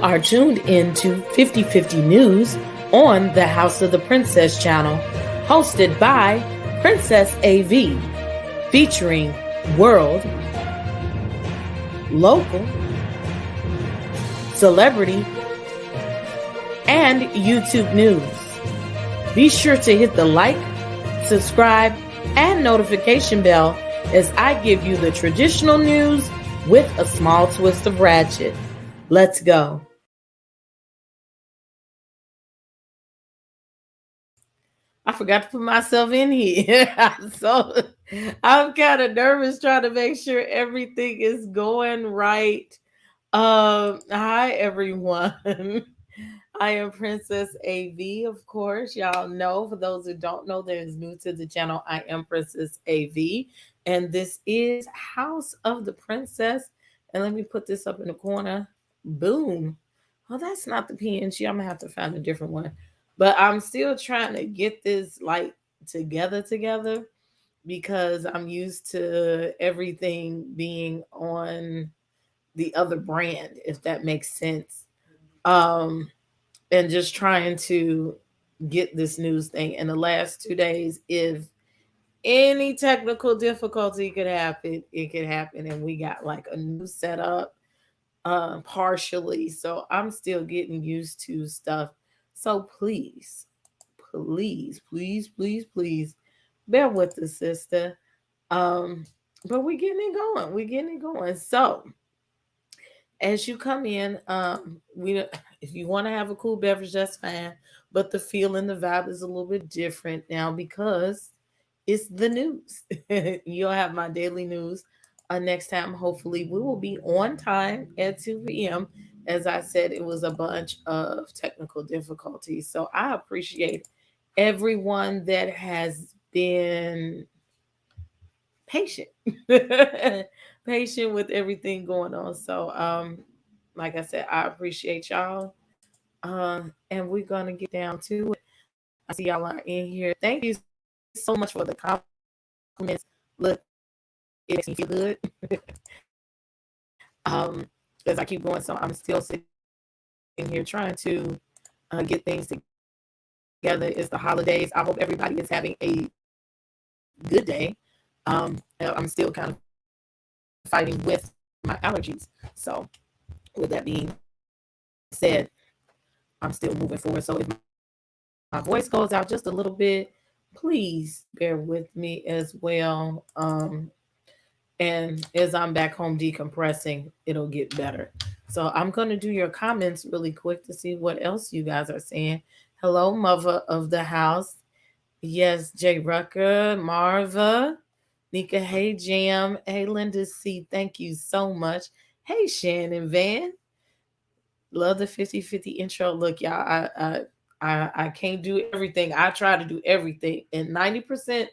are tuned in to 50/50 News on the House of the Princess channel, hosted by Princess AV, featuring world, local, celebrity, and YouTube news. Be sure to hit the like, subscribe, and notification bell as I give you the traditional news with a small twist of ratchet. Let's go. I forgot to put myself in here. So I'm kind of nervous trying to make sure everything is going right. Hi everyone. I am Princess AV, of course. Y'all know, for those who don't know that is new to the channel, I am Princess AV. And this is House of the Princess. And let me put this up in the corner. Boom. Oh, that's not the PNG. I'm going to have to find a different one. But I'm still trying to get this like together because I'm used to everything being on the other brand, if that makes sense. And just trying to get this news thing. In the last 2 days, if any technical difficulty could happen, it could happen. And we got like a new setup partially. So I'm still getting used to stuff. So please bear with the sister. But we're getting it going. So as you come in, if you want to have a cool beverage, that's fine. But the feel and the vibe is a little bit different now because it's the news. You'll have my daily news next time. Hopefully, we will be on time at 2 p.m. As I said, it was a bunch of technical difficulties. So I appreciate everyone that has been patient. Patient with everything going on. So like I said, I appreciate y'all. And we're gonna get down to it. I see y'all are in here. Thank you so much for the compliments. Look, it makes me feel good. As I keep going, so I'm still sitting here trying to get things together. It's the holidays. I hope everybody is having a good day. I'm still kind of fighting with my allergies. So with that being said, I'm still moving forward. So if my voice goes out just a little bit, please bear with me as well. And as I'm back home decompressing, it'll get better. So I'm going to do your comments really quick to see what else you guys are saying. Hello, mother of the house. Yes, Jay Rucker, Marva, Nika, hey, Jam. Hey, Linda C, thank you so much. Hey, Shannon Van. Love the 50/50 intro. Look, y'all, I can't do everything. I try to do everything. And 90%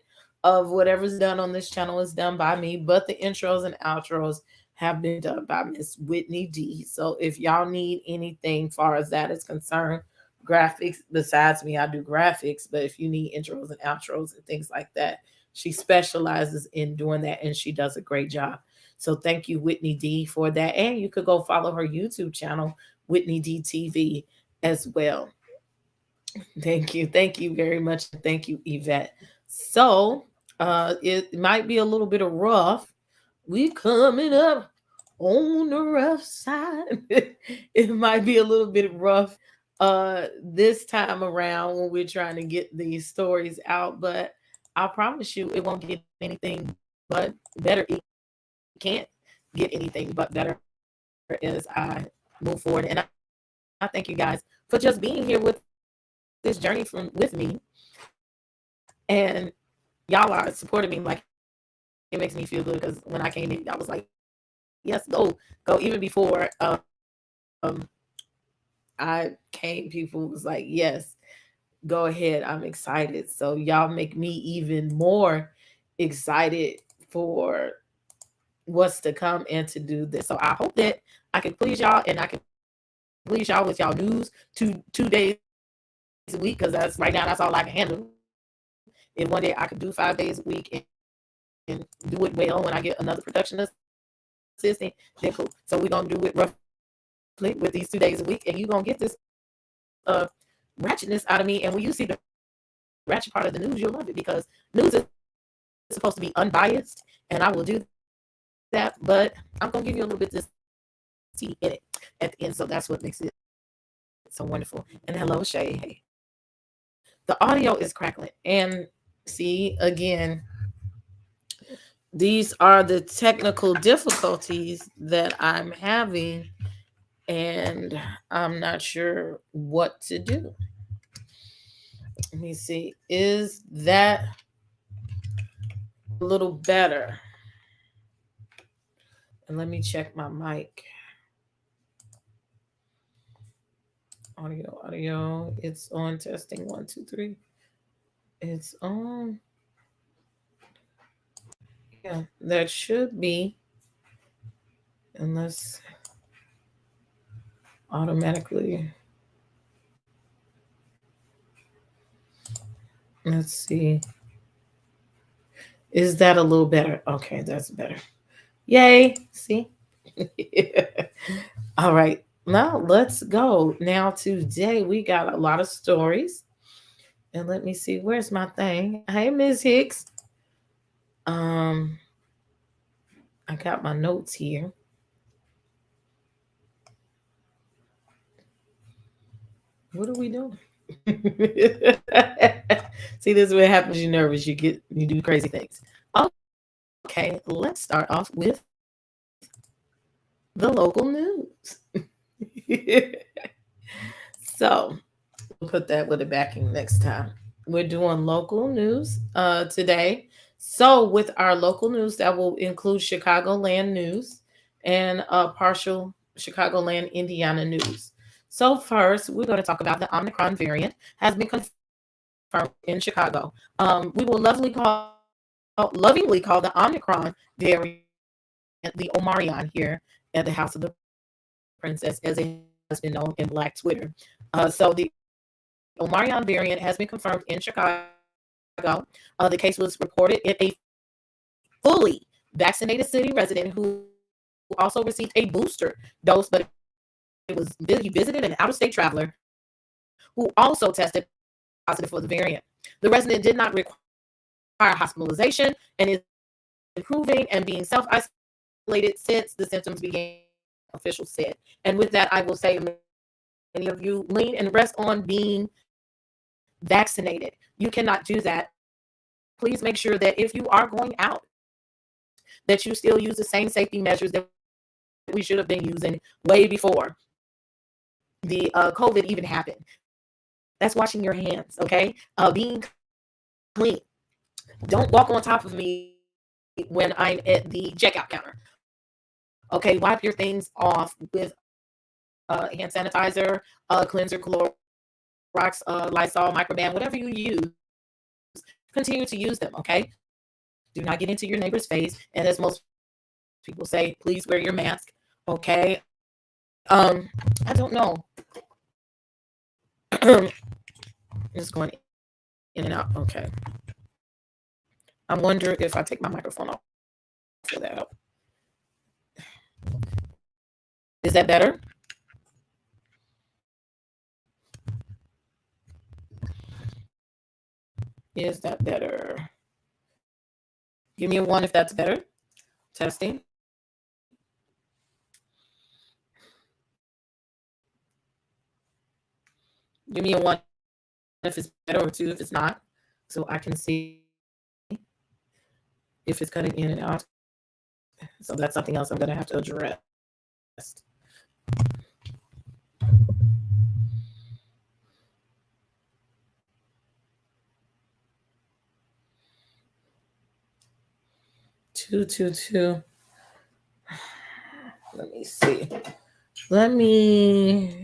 of whatever's done on this channel is done by me, but the intros and outros have been done by Miss Whitney D. So if y'all need anything far as that is concerned, graphics, besides me, I do graphics, but if you need intros and outros and things like that, she specializes in doing that and she does a great job. So thank you, Whitney D, for that. And you could go follow her YouTube channel, Whitney D TV, as well. Thank you very much. Thank you, Yvette. So it might be a little bit of rough. We coming up on the rough side. It might be a little bit rough this time around when we're trying to get these stories out, but I promise you it won't get anything but better. It can't get anything but better as I move forward. And I thank you guys for just being here with this journey with me. And y'all are supporting me. Like, it makes me feel good because when I came in, y'all was like, yes, go. Even before I came, people was like, yes, go ahead. I'm excited. So y'all make me even more excited for what's to come and to do this. So I hope that I can please y'all and I can please y'all with y'all news 2 days a week, because that's right now that's all I can handle. If one day I could do 5 days a week and do it well when I get another production assistant, then cool. So we're gonna do it roughly with these 2 days a week, and you're gonna get this ratchetness out of me. And when you see the ratchet part of the news, you'll love it, because news is supposed to be unbiased, and I will do that, but I'm gonna give you a little bit of this tea in it at the end, so that's what makes it so wonderful. And hello, Shay. Hey, the audio is crackling, and see again, these are the technical difficulties that I'm having, and I'm not sure what to do. Let me see. Is that a little better? And let me check my mic. Audio. It's on. Testing 1, 2, 3. It's on. Yeah, that should be. Unless automatically. Let's see. Is that a little better? Okay, that's better. Yay. See? All right. Now let's go. Now today we got a lot of stories. And let me see. Where's my thing? Hey, Ms. Hicks. I got my notes here. What are we doing? See, this is what happens. You're nervous. You do crazy things. Okay, let's start off with the local news. So we'll put that with a backing next time. We're doing local news today. So with our local news, that will include Chicagoland news and partial Chicagoland, Indiana news. So first, we're going to talk about the Omicron variant has been confirmed in Chicago. We will lovingly call the Omicron variant the Omicron here at the House of the Princess, as it has been known in Black Twitter. So the Omicron variant has been confirmed in Chicago. The case was reported in a fully vaccinated city resident who also received a booster dose, but he visited an out-of-state traveler who also tested positive for the variant. The resident did not require hospitalization and is improving and being self-isolated since the symptoms began, officials said. And with that, I will say, many of you lean and rest on being vaccinated. You cannot do that. Please make sure that if you are going out, that you still use the same safety measures that we should have been using way before the COVID even happened. That's washing your hands, okay? Being clean. Don't walk on top of me when I'm at the checkout counter. Okay, wipe your things off with hand sanitizer, cleanser, Clorox, Lysol, Microban, whatever you use. Continue to use them, okay? Do not get into your neighbor's face. And as most people say, please wear your mask, okay? I don't know. Just going in and out. Okay. I wonder if I take my microphone off. Will that help? Is that better? Is that better? Give me a 1 if that's better. Testing. Give me a 1 if it's better, or 2 if it's not, so I can see if it's cutting in and out. So that's something else I'm going to have to address. 222. Let me see. Let me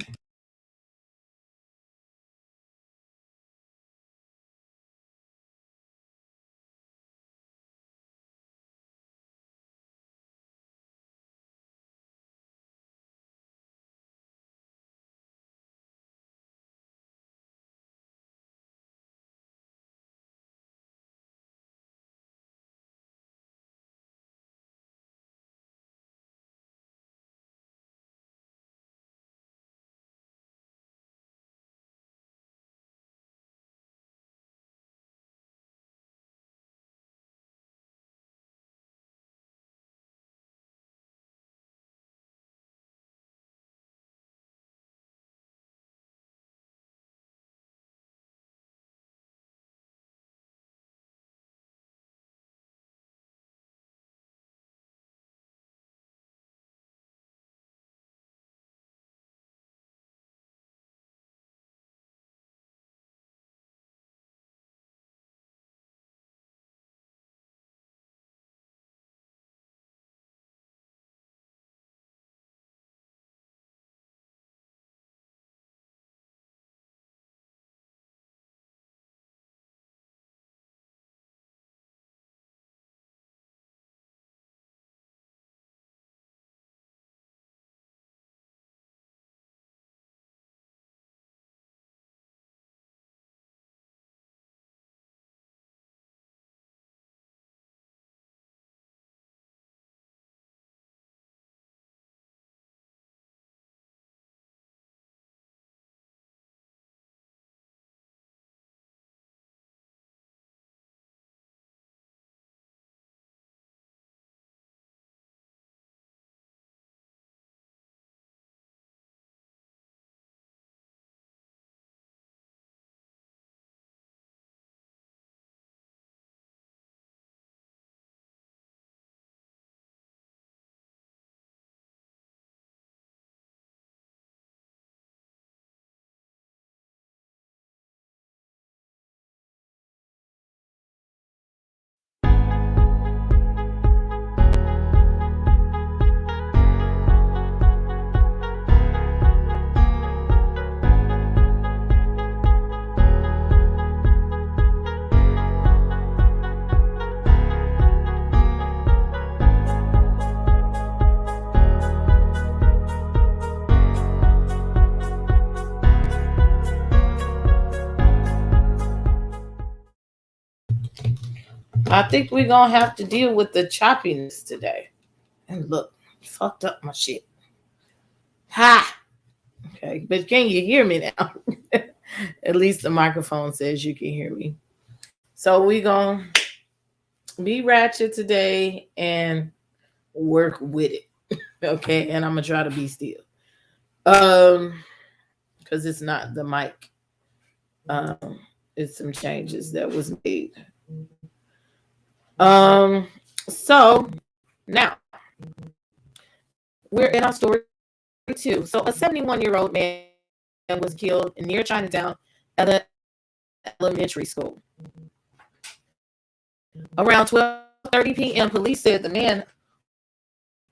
I think we're going to have to deal with the choppiness today. And look, fucked up my shit. Ha! Okay, but can you hear me now? At least the microphone says you can hear me. So we're going to be ratchet today and work with it. Okay, and I'm going to try to be still. Because it's not the mic. It's some changes that was made. So now we're in our story too. So a 71-year-old man was killed near Chinatown at an elementary school. Around 12:30 p.m., police said the man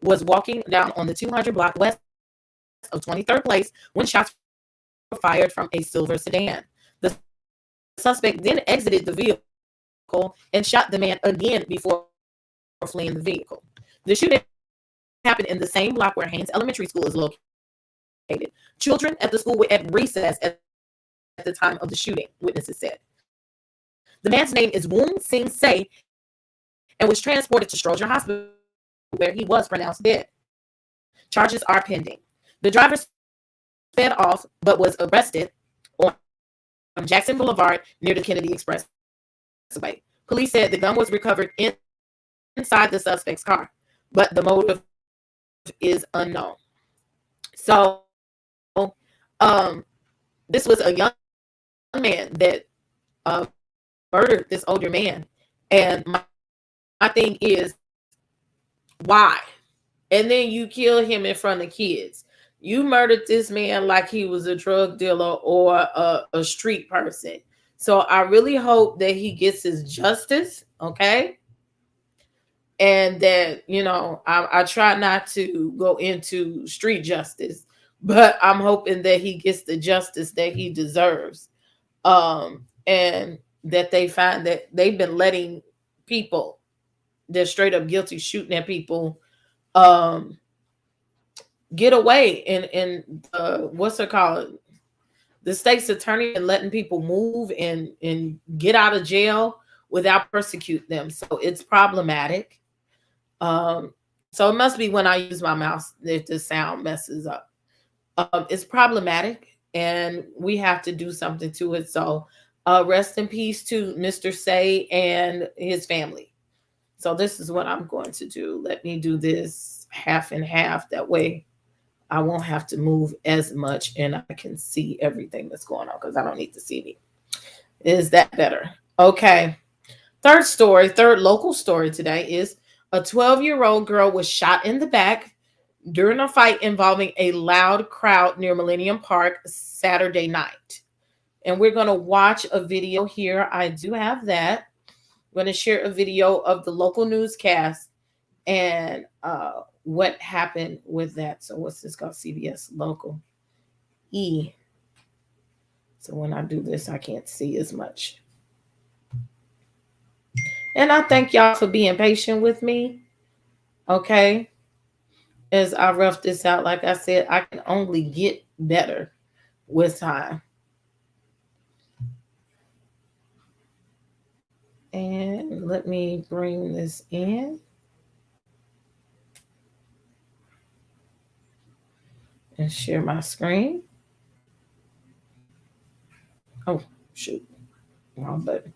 was walking down on the 200 block west of 23rd Place when shots were fired from a silver sedan. The suspect then exited the vehicle and shot the man again before fleeing the vehicle. The shooting happened in the same block where Haynes Elementary School is located. Children at the school were at recess at the time of the shooting, witnesses said. The man's name is Woon Sing Se and was transported to Stroger Hospital where he was pronounced dead. Charges are pending. The driver sped off but was arrested on Jackson Boulevard near the Kennedy Expressway. Police said the gun was recovered inside the suspect's car, but the motive is unknown. So, this was a young man that murdered this older man, and my thing is, why? And then you kill him in front of kids. You murdered this man like he was a drug dealer or a street person. So I really hope that he gets his justice, okay? And that, I try not to go into street justice, but I'm hoping that he gets the justice that he deserves. And that they find that they've been letting people that straight up guilty shooting at people get away, and what's it called? The state's attorney and letting people move and get out of jail without persecute them. So it's problematic. So it must be when I use my mouse that the sound messes up. It's problematic, and we have to do something to it. So rest in peace to Mr. Say and his family. So this is what I'm going to do. Let me do this half and half. That way I won't have to move as much and I can see everything that's going on because I don't need to see me. Is that better? Okay. Third local story today is a 12-year-old girl was shot in the back during a fight involving a loud crowd near Millennium Park Saturday night. And we're going to watch a video here. I do have that. I'm going to share a video of the local newscast and what happened with that. So what's this called? CBS Local E. So when I do this, I can't see as much. And I thank y'all for being patient with me. Okay. As I rough this out, like I said, I can only get better with time. And let me bring this in. And share my screen. Oh, shoot. Wrong button.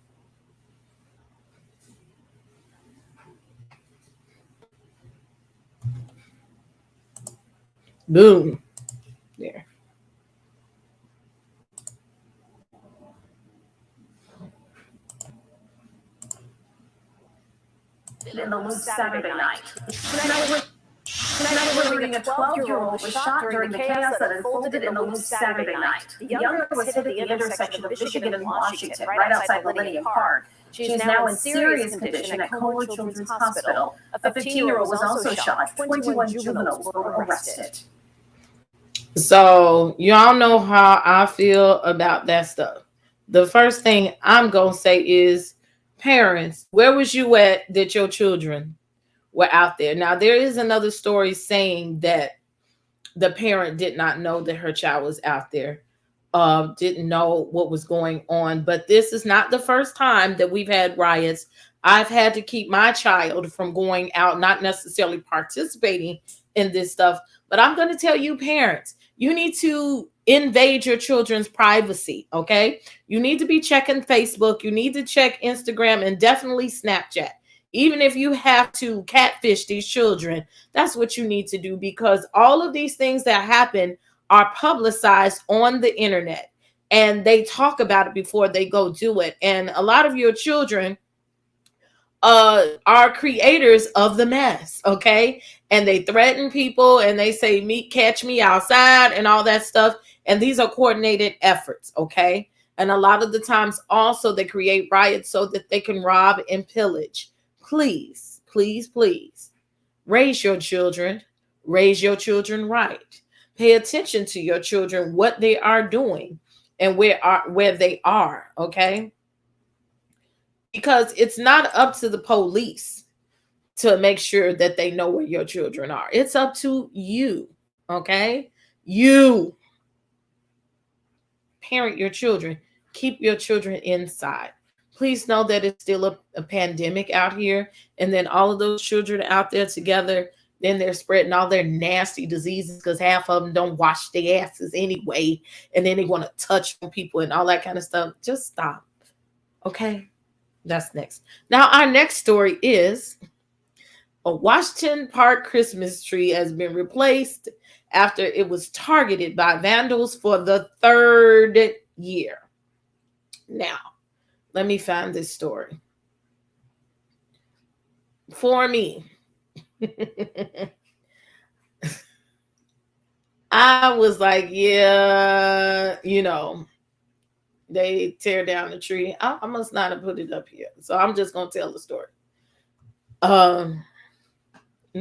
Boom. There. In the loop Saturday night. Tonight we're reading a 12-year-old was shot during the chaos that unfolded in the loop Saturday night. The young girl was hit at the intersection of Michigan and Washington, right outside Millennium Park. She is now in serious condition at Como Children's Hospital. A 15-year-old was also shot. 21 juveniles were arrested. So y'all know how I feel about that stuff. The first thing I'm going to say is, parents, where was you at that your children were out there? Now, there is another story saying that the parent did not know that her child was out there, didn't know what was going on. But this is not the first time that we've had riots I've had to keep my child from going out, not necessarily participating in this stuff. But I'm going to tell you, parents, you need to invade your children's privacy, okay? You need to be checking Facebook. You need to check Instagram and definitely Snapchat. Even if you have to catfish these children, that's what you need to do, because all of these things that happen are publicized on the internet, and they talk about it before they go do it. And a lot of your children are creators of the mess, okay? And they threaten people and they say, "Me, catch me outside," and all that stuff. And these are coordinated efforts, okay? And a lot of the times also they create riots so that they can rob and pillage. Please, please, please raise your children. Raise your children right. Pay attention to your children, what they are doing and where they are, okay? Because it's not up to the police to make sure that they know where your children are. It's up to you, okay? You parent your children. Keep your children inside. Please know that it's still a pandemic out here, and then all of those children out there together, then they're spreading all their nasty diseases because half of them don't wash their asses anyway, and then they want to touch on people and all that kind of stuff. Just stop, okay? That's next. Now, our next story is a Washington Park Christmas tree has been replaced after it was targeted by vandals for the third year. Now, let me find this story. For me, I was like, yeah, they tear down the tree. I must not have put it up here. So I'm just going to tell the story. And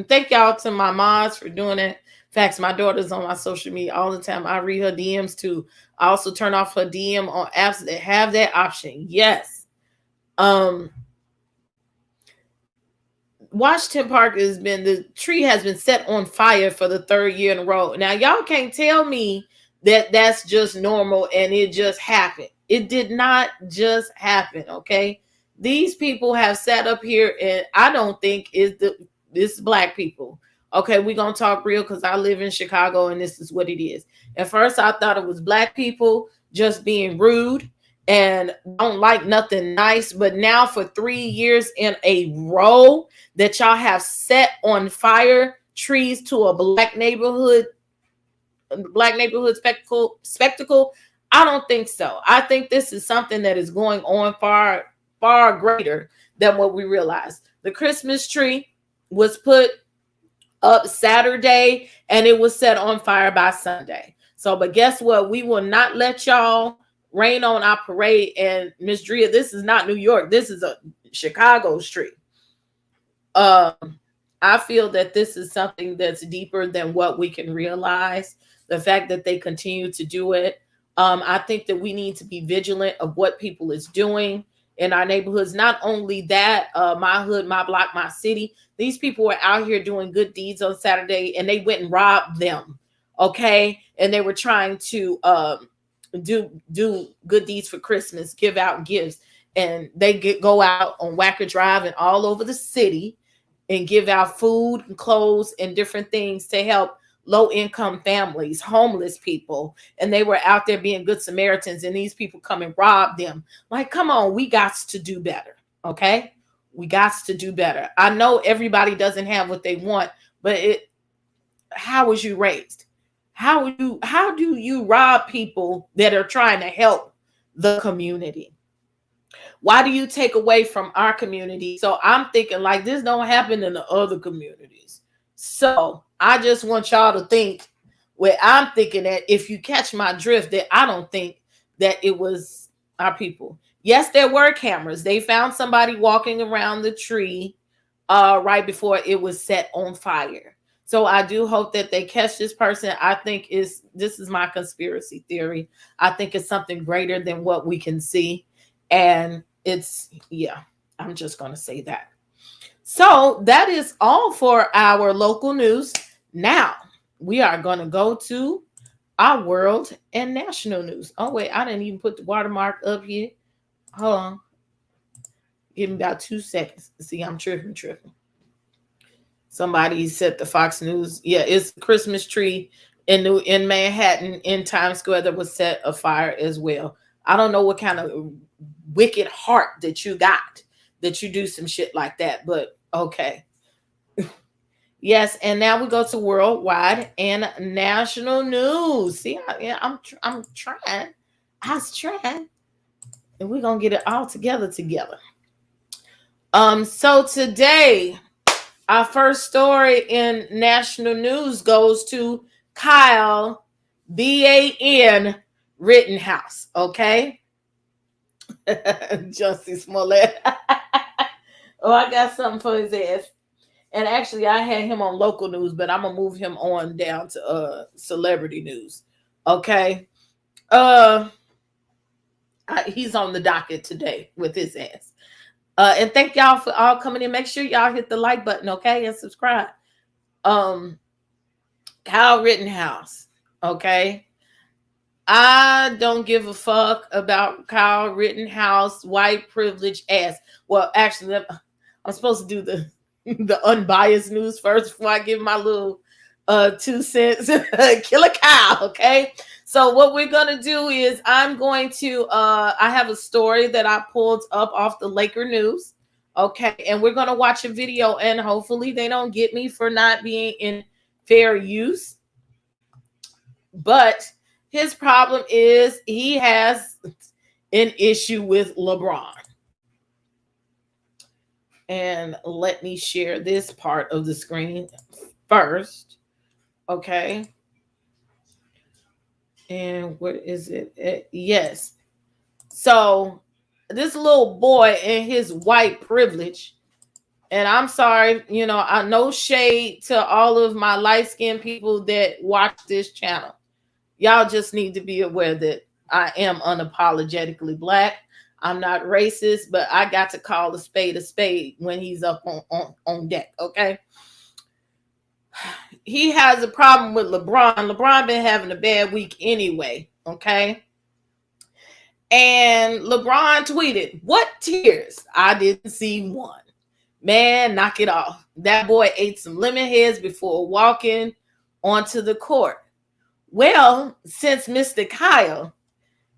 thank y'all to my moms for doing it. In fact, my daughter's on my social media all the time. I read her DMs too. I also turn off her DM on apps that have that option. Yes. Washington Park the tree has been set on fire for the third year in a row. Now, y'all can't tell me that that's just normal and it just happened. It did not just happen, okay? These people have sat up here, and I don't think it's black people. Okay, we're going to talk real because I live in Chicago and this is what it is. At first, I thought it was black people just being rude and don't like nothing nice. But now for 3 years in a row that y'all have set on fire trees to a black neighborhood spectacle, I don't think so. I think this is something that is going on far, far greater than what we realize. The Christmas tree was put up Saturday and it was set on fire by Sunday. So, but guess what? We will not let y'all rain on our parade. And Miss Drea, this is not New York. This is a Chicago street. I feel that this is something that's deeper than what we can realize. The fact that they continue to do it. I think that we need to be vigilant of what people is doing in our neighborhoods. Not only that, my hood, my block, my city, these people were out here doing good deeds on Saturday and they went and robbed them. Okay. And they were trying to do good deeds for Christmas, give out gifts. And they go out on Wacker Drive and all over the city and give out food and clothes and different things to help low-income families, homeless people. And they were out there being good Samaritans, and these people come and rob them. Like, come on, we got to do better, okay? We got to do better. I know everybody doesn't have what they want, but how was you raised? How do you rob people that are trying to help the community? Why do you take away from our community? So I'm thinking like this don't happen in the other communities. So I just want y'all to think where I'm thinking that, if you catch my drift, that I don't think that it was our people. Yes, there were cameras. They found somebody walking around the tree right before it was set on fire. So I do hope that they catch this person. I think this is my conspiracy theory. I think it's something greater than what we can see. And I'm just going to say that. So that is all for our local news. Now we are going to go to our world and national news. Oh, wait, I didn't even put the watermark up here. Hold on. Give me about 2 seconds. See, I'm tripping. Somebody said the Fox News. Yeah, it's a Christmas tree in Manhattan in Times Square that was set afire as well. I don't know what kind of wicked heart that you got that you do some shit like that, but okay. Yes, and now we go to worldwide and national news. See, I'm trying. I was trying, and we're gonna get it all together. So today, our first story in national news goes to Kyle BAN Rittenhouse. Okay, Jussie Smollett. Oh, I got something for his ass. And actually, I had him on local news, but I'm gonna move him on down to celebrity news. Okay. He's on the docket today with his ass. And thank y'all for all coming in. Make sure y'all hit the like button, okay, and subscribe. Kyle Rittenhouse. Okay. I don't give a fuck about Kyle Rittenhouse, white privilege ass. Well, actually, I'm supposed to do the unbiased news first before I give my little 2 cents. Killer Kyle, okay? So what we're gonna do is I'm going to I have a story that I pulled up off the Laker News, okay, and we're gonna watch a video, and hopefully they don't get me for not being in fair use. But his problem is he has an issue with LeBron. And let me share this part of the screen first. Okay. And what is it? Yes. So this little boy and his white privilege, and I'm sorry, I no shade to all of my light-skinned people that watch this channel. Y'all just need to be aware that I am unapologetically black. I'm not racist, but I got to call a spade when he's up on deck, okay? He has a problem with LeBron. LeBron been having a bad week anyway, okay? And LeBron tweeted, "What tears? I didn't see one. Man, knock it off. That boy ate some lemon heads before walking onto the court." Well, since Mr. Kyle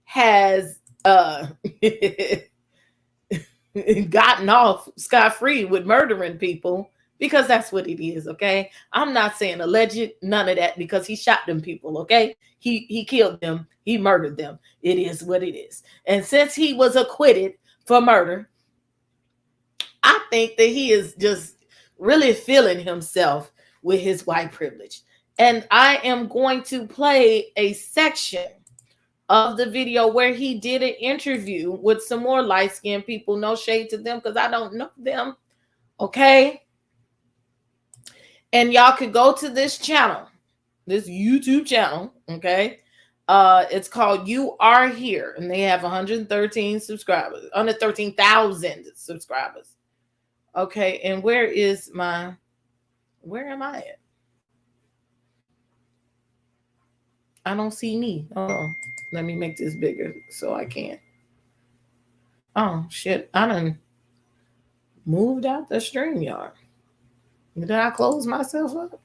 has gotten off scot-free with murdering people, because that's what it is, okay? I'm not saying alleged, none of that, because he shot them people, okay? He killed them. He murdered them. It is what it is. And since he was acquitted for murder, I think that he is just really feeling himself with his white privilege. And I am going to play a section of the video where he did an interview with some more light-skinned people. No shade to them because I don't know them. Okay? And y'all could go to this channel, this YouTube channel, okay? It's called You Are Here, and they have 113 subscribers, 113,000 subscribers. Okay, and where am I at? I don't see me. Oh, let me make this bigger so I can. Oh, shit. I done moved out the StreamYard. Did I close myself up?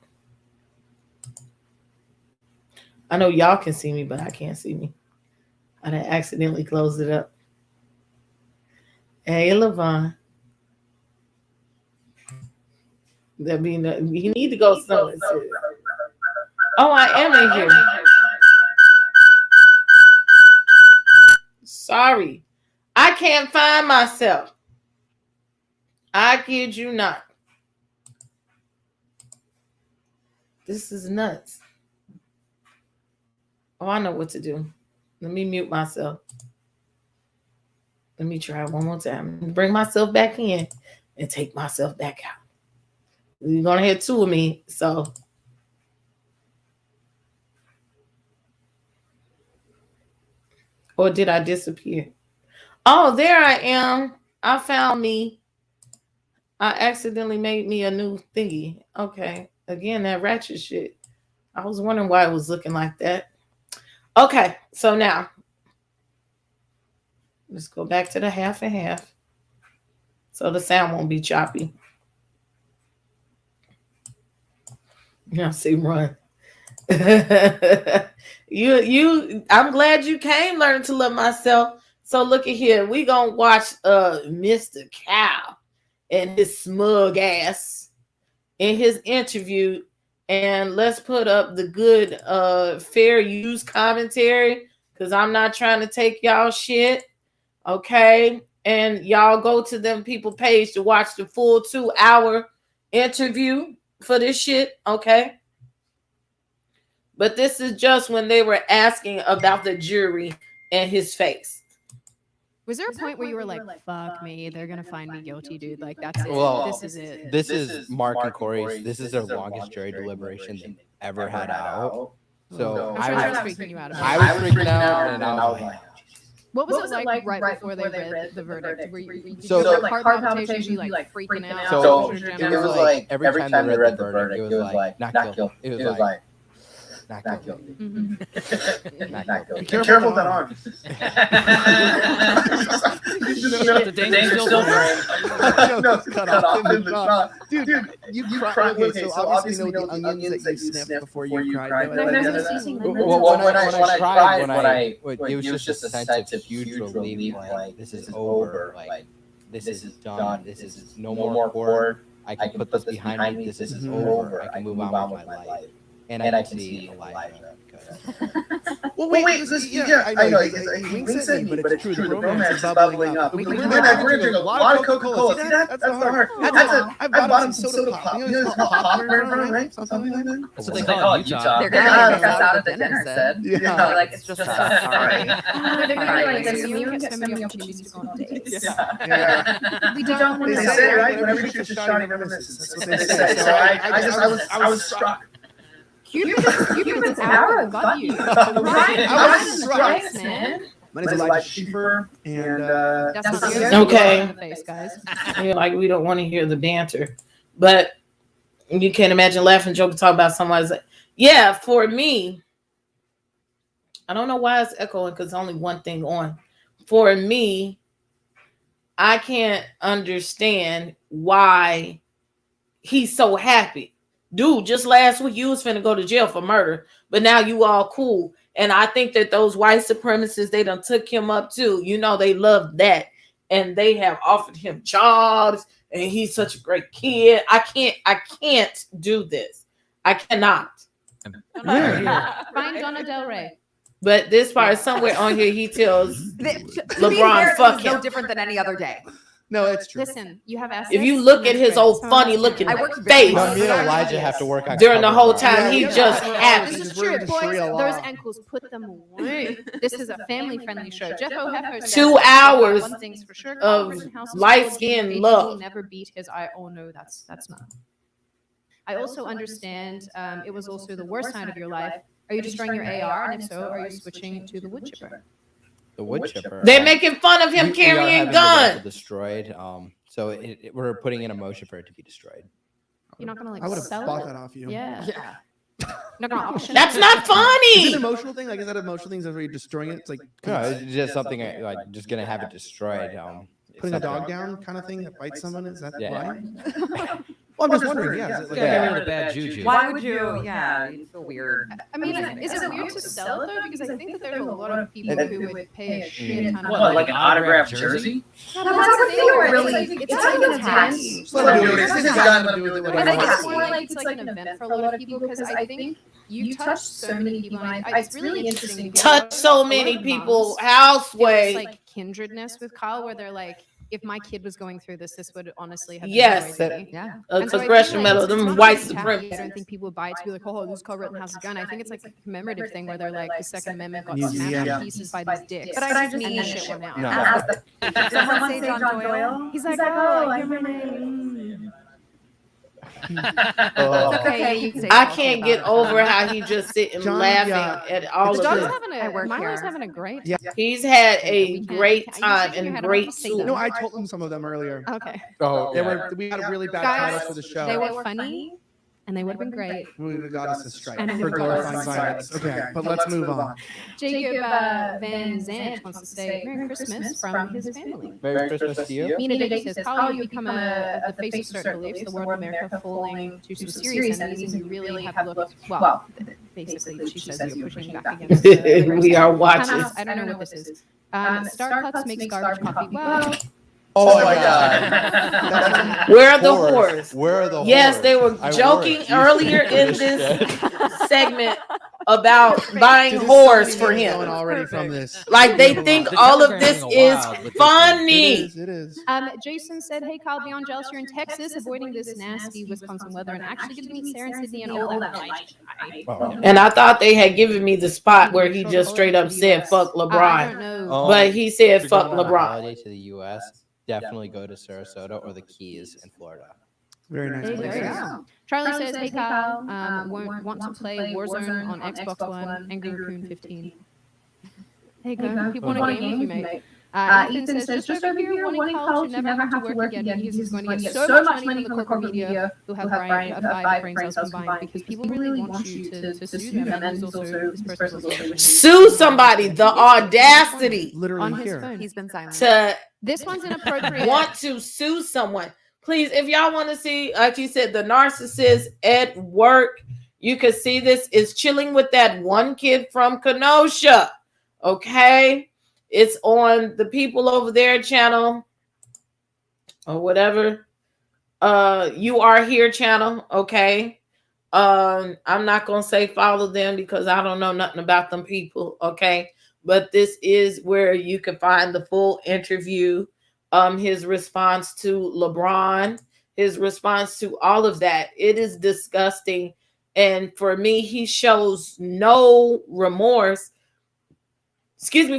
I know y'all can see me, but I can't see me. I done accidentally closed it up. Hey, Levon. You need to go somewhere. Oh, I am in here. Sorry. I can't find myself. I kid you not. This is nuts. Oh, I know what to do. Let me mute myself. Let me try one more time. Bring myself back in and take myself back out. You're going to hear 2 of me, so. Or did I disappear? Oh, there I am. I found me. I accidentally made me a new thingy. Okay. Again, that ratchet shit. I was wondering why it was looking like that. Okay. So now, let's go back to the half and half. so the sound won't be choppy. Yeah, see, run. I'm glad you came, learning to love myself. So look at here. We gonna watch Mr. Cow and his smug ass in his interview, and let's put up the good fair use commentary, because I'm not trying to take y'all shit. Okay. And y'all go to them people page to watch the full 2-hour interview for this shit. Okay. But this is just when they were asking about the jury and his face. Was there a point where you were like, fuck me, they're going to find me guilty, dude? Like, that's it. Well, This is it. This is Mark and Corey's. This is their longest jury deliberation they've ever had out. So I'm sure I that's was freaking you out. I was freaking out, and I was like, What was it like right before they read the verdict? Were you So, like heart palpitations, you like freaking out? So What was your it general- was like every time they read the verdict, it was like not guilty. It was like not guilty. Mhm. Not guilty. Be careful with that arm. The danger's still there. No, cut off in the shot. Dude, you cried. Okay, so obviously you know the onions that you sniffed before you cried. No, no, no, no. Well, when I cried, it was just a sense of huge relief. Like, this is over. Like, this is done. This is no more court. I can put this behind me. This is over. I can move on with my life. And I can see Elijah. Well, wait, yeah, I know. He winks at me, but it's true. The romance is bubbling up. We're gonna drink a lot of Coca-Cola. See, that's the heart. I bought him some soda pop. You know, it's called popcorn, right? Something like that. That's what they call it, Utah. They're gonna get us out at the dinner set. Yeah. Like it's just all right. They're gonna be like, Right. you get so many opportunities to go on dates. Yeah. We don't want They to say, right? Whenever you shoot a shot, you never miss. That's what they say. So I was struck. Cupid's arrow got you. Right. I was struck. Man. My name is Elijah Schiefer, and That's not this the is- Okay. in the face, guys. You're like, we don't want to hear the banter. But you can't imagine laughing, joking, talk about someone's like, yeah, for me, I don't know why it's echoing because only one thing on. For me, I can't understand why he's so happy. Dude, just last week you was finna go to jail for murder, but now you all cool. And I think that those white supremacists, they done took him up too. You know, they love that. And they have offered him jobs, and he's such a great kid. I can't do this. I cannot. Find Donna Del Rey. But this part, somewhere on here, he tells LeBron, LeBron, fuck no him. different than any other day. No, it's true. Listen, you have assets. If you look at his old funny looking I worked face No, me and Elijah have to work on during the whole cover art. time, he Yeah, just yeah. happy. This is Just wearing true, the boys. Sharia law. Those ankles, put them away. This is a family-friendly show. Jeff O'Heffer said 2 hours one thing's for sure, of Rittenhouse light-skinned will love. never beat his eye. Oh no, that's not. I also understand it was also the worst night of your life. Are you destroying your AR? And if so, are you switching to the wood chipper? The wood chipper. They're making fun of him We are carrying having the rifle guns. destroyed. So we're putting in a motion for it to be destroyed. You're not gonna like I would have sell bought it? that off you. Yeah. You're not gonna auction That's it? not Is it an funny. emotional thing? Like, is that an emotional thing? Is that where you're destroying it? It's like No, it's just something like just gonna have it destroyed. It's putting a something- dog down kind of thing that bites someone. Is that Yeah. why? Well, I'm just wondering. Yeah. Is it like Yeah, Yeah. get rid of bad juju. Why would you? Yeah, you feel weird. I mean, is it weird to sell it though? Because I think that there's a lot of people who would pay a shit ton of What, money. like an autographed jersey? No, That's that's the what thing, they were where really- it's it's like like an an attack. event. Let them do it. It's his gun. Let him do it. I Whatever. think Yeah. it's more like it's like an event for a lot of people because I think you touch so many people. And it's really interesting. because Touch a so lot many of people. moms House feel this, way. like kindredness with Kyle, where they're like, if my kid was going through this would honestly have been Yes. annoying me. Yeah. A And so I feel congressional like medal. it's Them not white really tacky. I supremacists. don't think people would buy it to be like, oh, this Kyle Rittenhouse's gun. I think it's like a commemorative thing where they're like, the Second Amendment got Museum. smashed Yeah. to pieces by these dicks. But I just and need that shit went out. No. Did someone say John Doyle? He's like, oh, I hear my name. Oh. It's okay. You can say I something can't about get it. over how he just sitting John, laughing yeah. at all The of dog's this. having I work Milo's here. having a great Yeah. He's had a We can't- great you time said you and had a great lot to say soup. No, I told them some of them earlier. Okay. Oh, They yeah. were. We had really bad Guys, titles for the show. They were funny. and they would have been great. We would have got us a strike And for it would've got us glorifying a violence. strike. Okay, but let's move on. Jacob Van Zandt wants to say Merry Christmas from his family. Merry Christmas to you. Mina Dake says, Carl, you become the face of certain beliefs, the world of America falling to some serious enemies, and you really have looked, well, basically, she says you're pushing back against We are watching. I don't know what this is. Starbucks makes garbage coffee. Well, Oh my God. Where are the whores? Where are the Yes, whores? they were I joking worked. earlier in Finished this it. segment about buying There's whores so for many going him. already from this. Like they think The all of Telegram this is is wild with this funny. It is. Jason said, hey, Kyle, beyond jealous, you're in Texas, avoiding this nasty Wisconsin weather, and actually get to meet Sarah and Sydney and all that light. Oh, And I thought they had given me the spot where he just straight up said fuck I don't LeBron. know. Oh. But he said If you're fuck going on a LeBron. holiday to the U.S., definitely go to Sarasota or the Keys in Florida. Very nice There you place. go. Charlie says, hey, Kyle, want to play Warzone on Xbox One, Angry Raccoon 15. Hey, go. People want a game with you, mate. Ethan says, just over here, wanting Kyle should never have to work again. He's going to get so much money from the corporate media who have five brain cells combined, because people really want you to sue them. And he's also, this person's also Sue somebody. The audacity Literally on his here. phone. He's been silent. to This one's inappropriate. want to sue someone. Please, if y'all want to see, like you said, the narcissist at work, you can see this is chilling with that one kid from Kenosha. Okay. It's on the People Over There channel or whatever. You Are Here channel. Okay. I'm not going to say follow them because I don't know nothing about them people. Okay. But this is where you can find the full interview. His response to LeBron, his response to all of that. It is disgusting. And for me, he shows no remorse,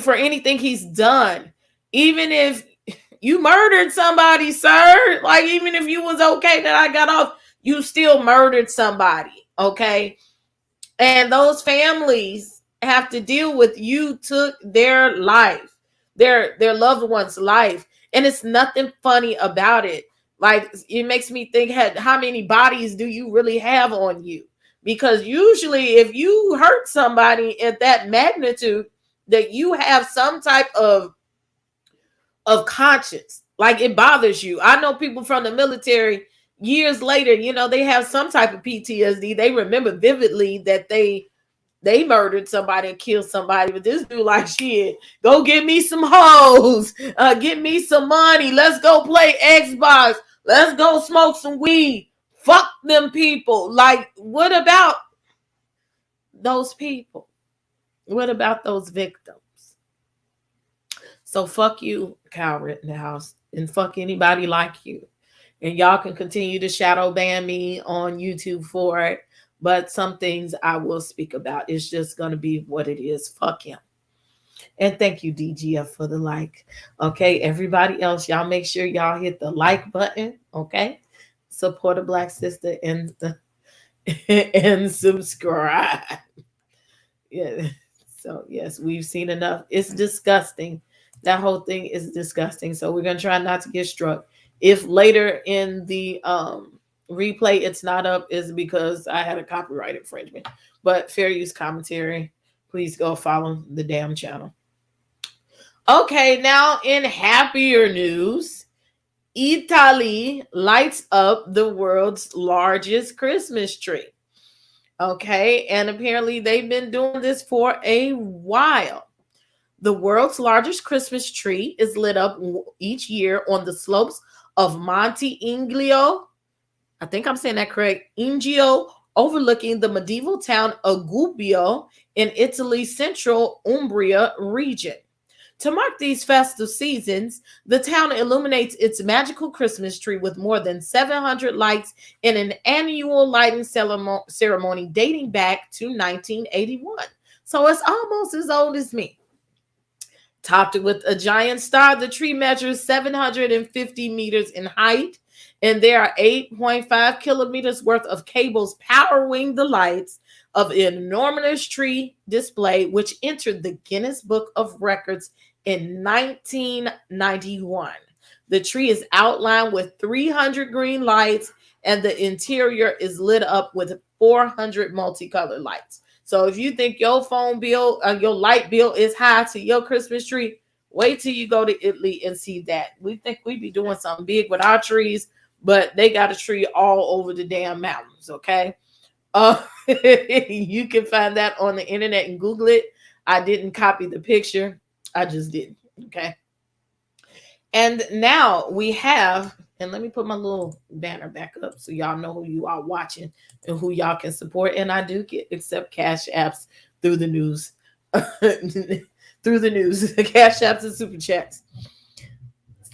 for anything he's done. Even if you murdered somebody, sir, like even if you was okay that I got off, you still murdered somebody, okay? And those families have to deal with you took their life, their loved one's life. And it's nothing funny about it. Like, it makes me think, how many bodies do you really have on you? Because usually if you hurt somebody at that magnitude, that you have some type of conscience. Like, it bothers you. I know people from the military years later, they have some type of PTSD. They remember vividly that they murdered somebody and killed somebody, but this dude like, shit, go get me some hoes, get me some money, let's go play Xbox, let's go smoke some weed, fuck them people. Like, what about those people? What about those victims? So fuck you, Kyle Rittenhouse, and fuck anybody like you. And y'all can continue to shadow ban me on YouTube for it. But some things I will speak about. It's just going to be what it is. Fuck him. And thank you, DGF, for the like. Okay, everybody else, y'all make sure y'all hit the like button. Okay, support a Black sister and subscribe. Yeah. So yes, we've seen enough. It's disgusting. That whole thing is disgusting. So we're gonna try not to get struck. If later in the replay it's not up, is because I had a copyright infringement. But fair use commentary, please go follow the damn channel. Okay, now in happier news, Italy lights up the world's largest Christmas tree. Okay, and apparently they've been doing this for a while. The world's largest Christmas tree is lit up each year on the slopes of Monte Inglio. I think I'm saying that correct. Ingio, overlooking the medieval town of Gubbio in Italy's central Umbria region. To mark these festive seasons, the town illuminates its magical Christmas tree with more than 700 lights in an annual lighting ceremony dating back to 1981. So it's almost as old as me. Topped with a giant star, the tree measures 750 meters in height, and there are 8.5 kilometers worth of cables powering the lights of an enormous tree display, which entered the Guinness Book of Records in 1991. The tree is outlined with 300 green lights and the interior is lit up with 400 multicolored lights. So if you think your phone bill, your light bill is high to your Christmas tree, wait till you go to Italy and see that. We think we be doing something big with our trees, but they got a tree all over the damn mountains, okay? You can find that on the internet and Google it. I didn't copy the picture. I just didn't, okay? And now we have, and let me put my little banner back up so y'all know who you are watching and who y'all can support. And I do accept cash apps through the news. Through the news, cash apps and super chats.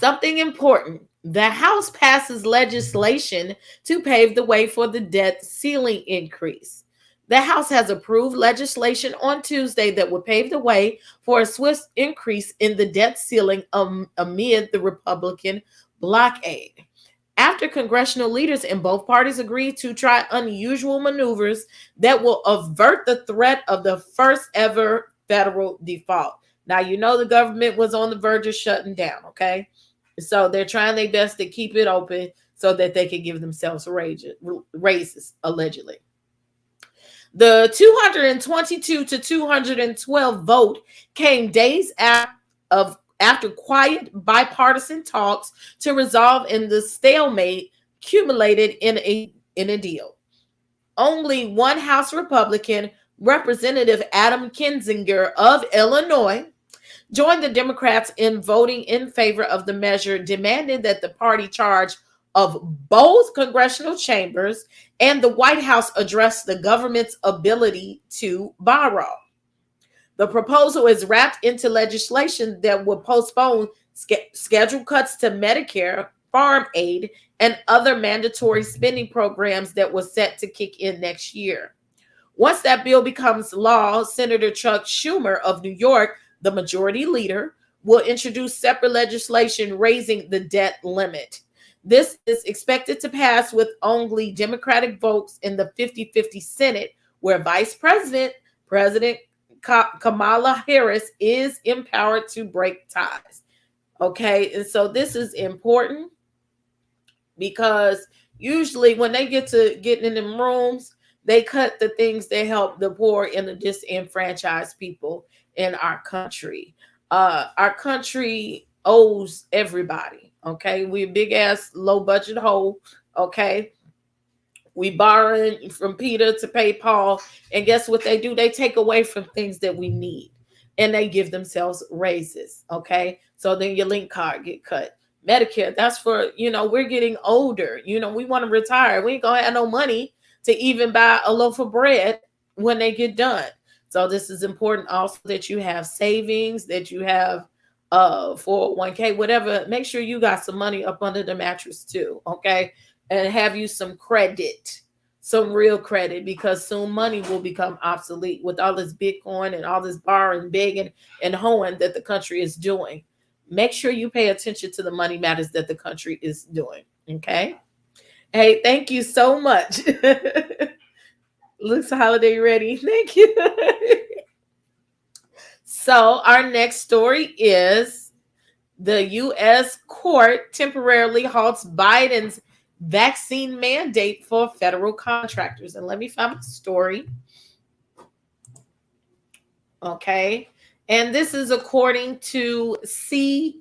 Something important. The House passes legislation to pave the way for the debt ceiling increase. The House has approved legislation on Tuesday that would pave the way for a swift increase in the debt ceiling amid the Republican blockade. After congressional leaders in both parties agreed to try unusual maneuvers that will avert the threat of the first ever federal default. Now, you know the government was on the verge of shutting down, okay? So they're trying their best to keep it open so that they can give themselves raises, allegedly. The 222 to 212 vote came days after quiet bipartisan talks to resolve in the stalemate accumulated in a deal. Only one House Republican, Representative Adam Kinzinger of Illinois, joined the Democrats in voting in favor of the measure, demanding that the party charge of both congressional chambers and the White House address the government's ability to borrow. The proposal is wrapped into legislation that will postpone scheduled cuts to Medicare, farm aid, and other mandatory spending programs that were set to kick in next year. Once that bill becomes law, Senator Chuck Schumer of New York, the majority leader, will introduce separate legislation raising the debt limit. This is expected to pass with only Democratic votes in the 50-50 Senate, where Vice President Kamala Harris is empowered to break ties. Okay, and so this is important because usually when they get to getting in them rooms, they cut the things that help the poor and the disenfranchised people in our country. Our country owes everybody. Okay, we a big ass low budget hole. Okay, we borrowing from Peter to pay Paul, and guess what they do? They take away from things that we need, and they give themselves raises. Okay, so then your link card get cut. Medicare, that's for, we're getting older. We want to retire. We ain't gonna have no money to even buy a loaf of bread when they get done. So this is important also that you have savings, that you have 401k, whatever. Make sure you got some money up under the mattress too, okay? And have you some credit, some real credit, because soon money will become obsolete with all this Bitcoin and all this borrowing, begging, and hoeing that the country is doing. Make sure you pay attention to the money matters that the country is doing, okay? Hey, thank you so much. Looks holiday ready. Thank you. So our next story is the U.S. court temporarily halts Biden's vaccine mandate for federal contractors. And let me find my story. Okay. And this is according to CNBC.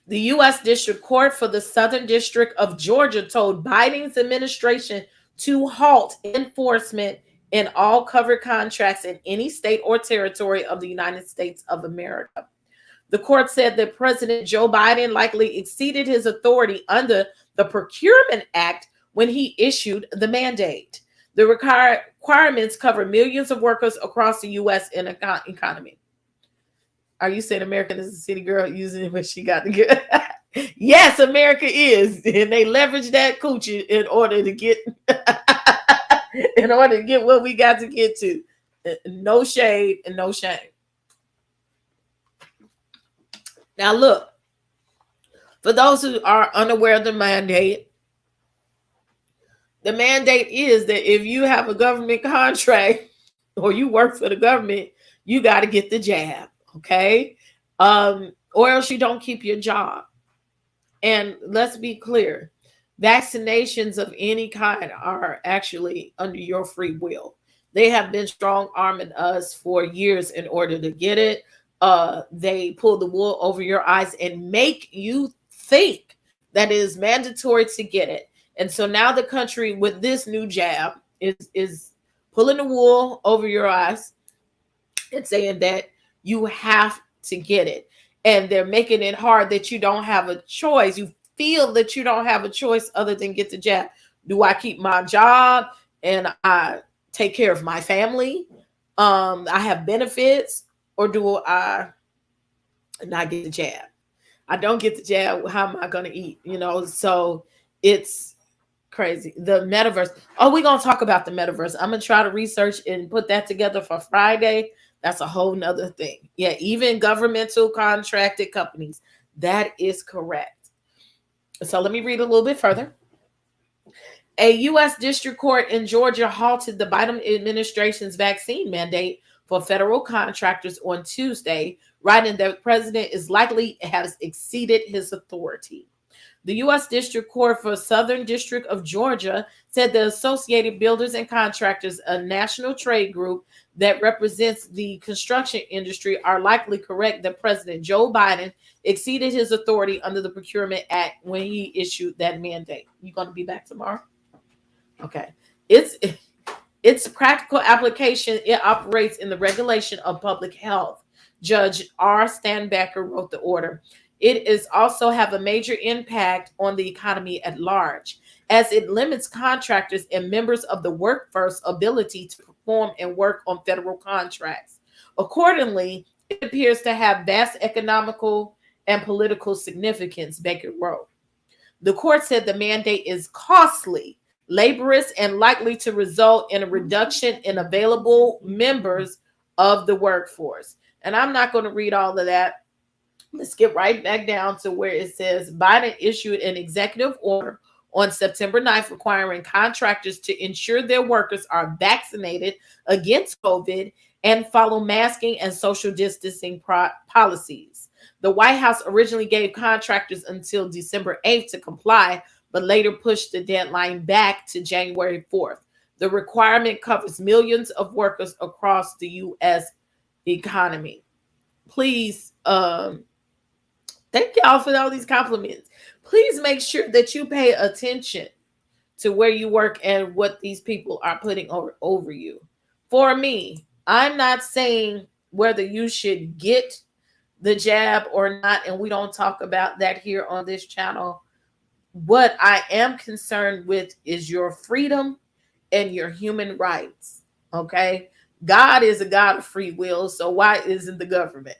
The U.S. District Court for the Southern District of Georgia told Biden's administration to halt enforcement in all covered contracts in any state or territory of the United States of America. The court said that President Joe Biden likely exceeded his authority under the Procurement Act when he issued the mandate. The requirements cover millions of workers across the U.S. and economy. Are you saying America is a city girl using what she got to get? Yes, America is. And they leverage that coochie in order to get what we got to get to. No shade and no shame. Now look, for those who are unaware of the mandate is that if you have a government contract or you work for the government, you got to get the jab. Okay. Or else you don't keep your job. And let's be clear, vaccinations of any kind are actually under your free will. They have been strong arming us for years in order to get it. They pull the wool over your eyes and make you think that it is mandatory to get it. And so now the country with this new jab is pulling the wool over your eyes and saying that you have to get it. And they're making it hard that you don't have a choice. You feel that you don't have a choice other than get the jab. Do I keep my job and I take care of my family? I have benefits, or do I not get the jab? I don't get the jab. How am I going to eat? So it's crazy. The metaverse. Oh, we're going to talk about the metaverse. I'm going to try to research and put that together for Friday. That's a whole nother thing. Yeah, even governmental contracted companies. That is correct. So let me read a little bit further. A U.S. district court in Georgia halted the Biden administration's vaccine mandate for federal contractors on Tuesday, writing that the president is likely has exceeded his authority. The U.S. District Court for Southern District of Georgia said the Associated Builders and Contractors, a national trade group that represents the construction industry, are likely correct that President Joe Biden exceeded his authority under the Procurement Act when he issued that mandate. You going to be back tomorrow? Okay. Its practical application, it operates in the regulation of public health. Judge R. Stanbacker wrote the order. It is also have a major impact on the economy at large, as it limits contractors and members of the workforce ability to perform and work on federal contracts. Accordingly, it appears to have vast economical and political significance, Baker wrote. The court said the mandate is costly, laborious, and likely to result in a reduction in available members of the workforce. And I'm not going to read all of that. Let's get right back down to where it says Biden issued an executive order on September 9th requiring contractors to ensure their workers are vaccinated against COVID and follow masking and social distancing policies. The White House originally gave contractors until December 8th to comply, but later pushed the deadline back to January 4th. The requirement covers millions of workers across the U.S. economy. Please, thank y'all for all these compliments. Please make sure that you pay attention to where you work and what these people are putting over you. For me, I'm not saying whether you should get the jab or not, and we don't talk about that here on this channel. What I am concerned with is your freedom and your human rights, okay? God is a God of free will, so why isn't the government?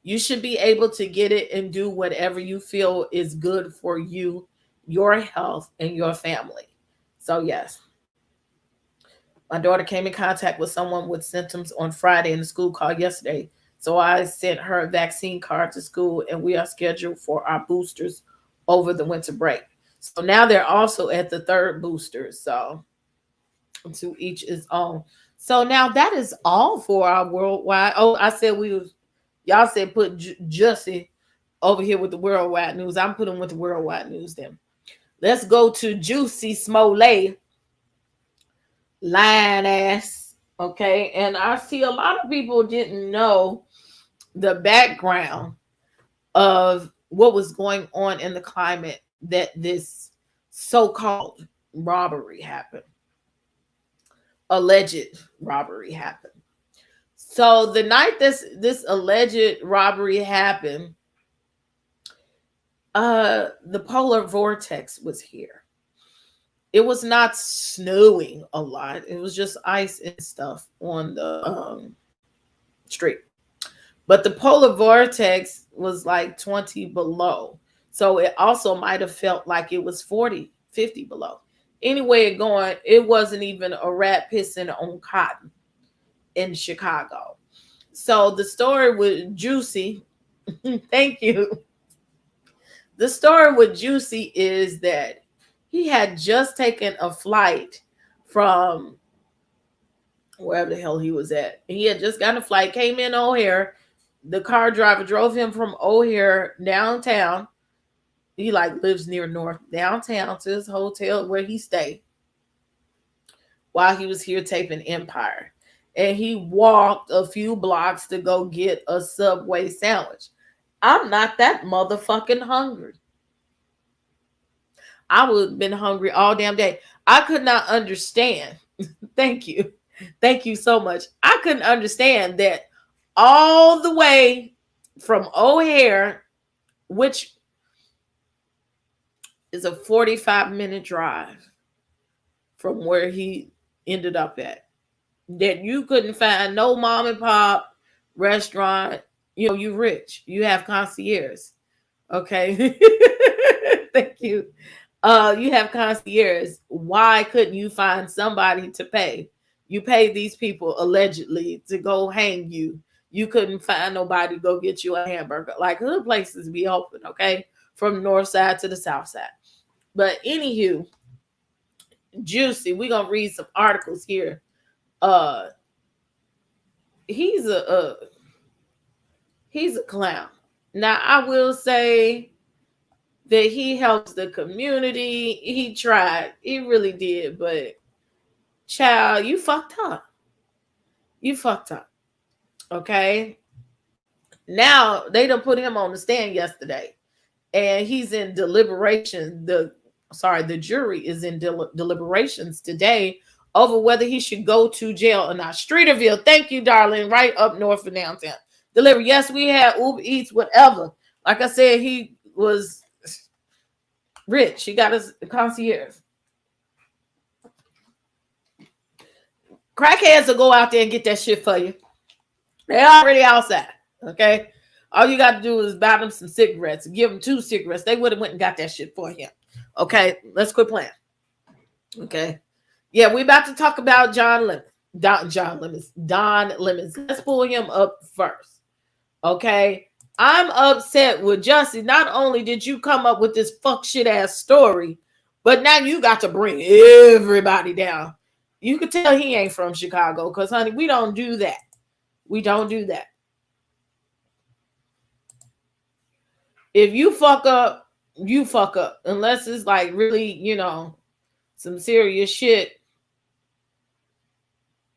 You should be able to get it and do whatever you feel is good for you, your health, and your family. So yes. My daughter came in contact with someone with symptoms on Friday and the school called yesterday. So I sent her a vaccine card to school, and we are scheduled for our boosters over the winter break. So now they're also at the third booster. So to each his own. So now that is all for our worldwide. Oh, I said y'all said put Jussie over here with the worldwide news. I'm putting with the worldwide news then. Let's go to Jussie Smollett. Lying ass. Okay. And I see a lot of people didn't know the background of what was going on in the climate that this so-called robbery happened. Alleged robbery happened. So the night this alleged robbery happened, the polar vortex was here. It was not snowing a lot. It was just ice and stuff on the street. But the polar vortex was like 20 below. So it also might have felt like it was 40, 50 below. Anyway, it wasn't even a rat pissing on cotton in Chicago. So the story with Jussie, thank you. The story with Jussie is that he had just taken a flight from wherever the hell he was at. He had just gotten a flight, came in O'Hare. The car driver drove him from O'Hare downtown He like lives near North downtown to his hotel where he stayed while he was here taping Empire. And he walked a few blocks to go get a Subway sandwich. I'm not that motherfucking hungry. I would have been hungry all damn day. I could not understand. Thank you. Thank you so much. I couldn't understand that all the way from O'Hare, which is a 45-minute drive from where he ended up at, that you couldn't find no mom and pop restaurant. You know, you rich. You have concierge. Okay. Thank you. You have concierge. Why couldn't you find somebody to pay? You paid these people allegedly to go hang you. You couldn't find nobody to go get you a hamburger. Like, hood places be open, okay? From the north side to the south side. But anywho, Jussie, we're gonna read some articles here. He's a clown. Now, I will say that he helps the community. He tried. He really did. But, child, you fucked up. You fucked up. Okay? Now, they done put him on the stand yesterday. And he's in deliberation. The jury is in deliberations today over whether he should go to jail or not. Streeterville, thank you, darling. Right up north of downtown. Deliver. Yes, we had Uber Eats, whatever. Like I said, he was rich. He got his concierge. Crackheads will go out there and get that shit for you. They're already outside. Okay? All you got to do is buy them some cigarettes. Give them 2 cigarettes. They would have went and got that shit for him. Okay? Let's quit playing. Okay? Yeah, we about to talk about Don Lemons. Let's pull him up first. Okay? I'm upset with Jussie. Not only did you come up with this fuck shit ass story, but now you got to bring everybody down. You could tell he ain't from Chicago because, honey, we don't do that. We don't do that. If you fuck up, you fuck up. Unless it's like really, you know, some serious shit.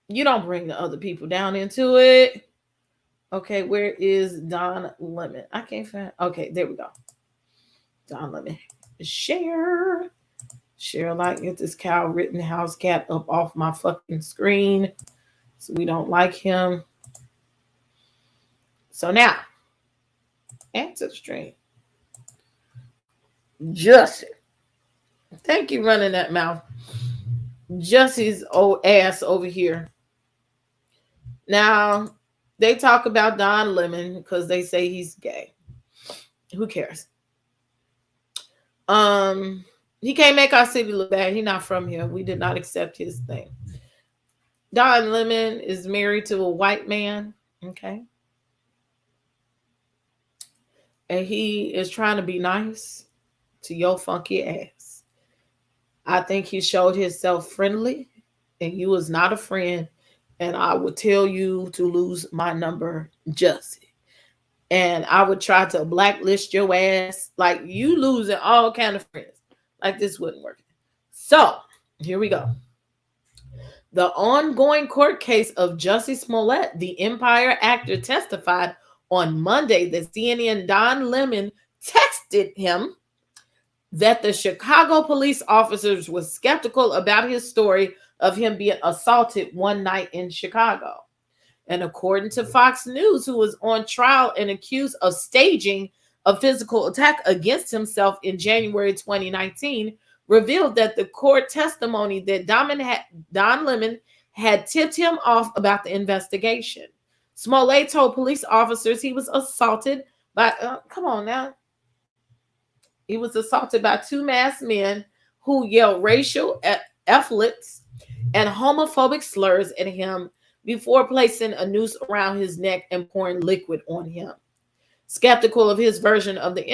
You don't bring the other people down into it. Okay, where is Don Lemon? I can't find. Okay, there we go. Don Lemon. Share. Like, get this Kyle Rittenhouse cat up off my fucking screen. So we don't like him. So now, answer the stream. Jussie. Thank you running that mouth. Jussie's old ass over here. Now, they talk about Don Lemon because they say he's gay. Who cares? He can't make our city look bad. He's not from here. We did not accept his thing. Don Lemon is married to a white man. Okay. And he is trying to be nice to your funky ass. I think he showed himself friendly, and you was not a friend. And I would tell you to lose my number, Jussie. And I would try to blacklist your ass. Like, you losing all kind of friends. Like, this wouldn't work. So, here we go. The ongoing court case of Jussie Smollett, the Empire actor, testified on Monday that CNN Don Lemon texted him that the Chicago police officers were skeptical about his story of him being assaulted one night in Chicago. And according to Fox News, who was on trial and accused of staging a physical attack against himself in January 2019, revealed that the court testimony that Don Lemon had tipped him off about the investigation. Smollett told police officers he was assaulted by, he was assaulted by 2 masked men who yelled racial epithets and homophobic slurs at him before placing a noose around his neck and pouring liquid on him. Skeptical of his version of the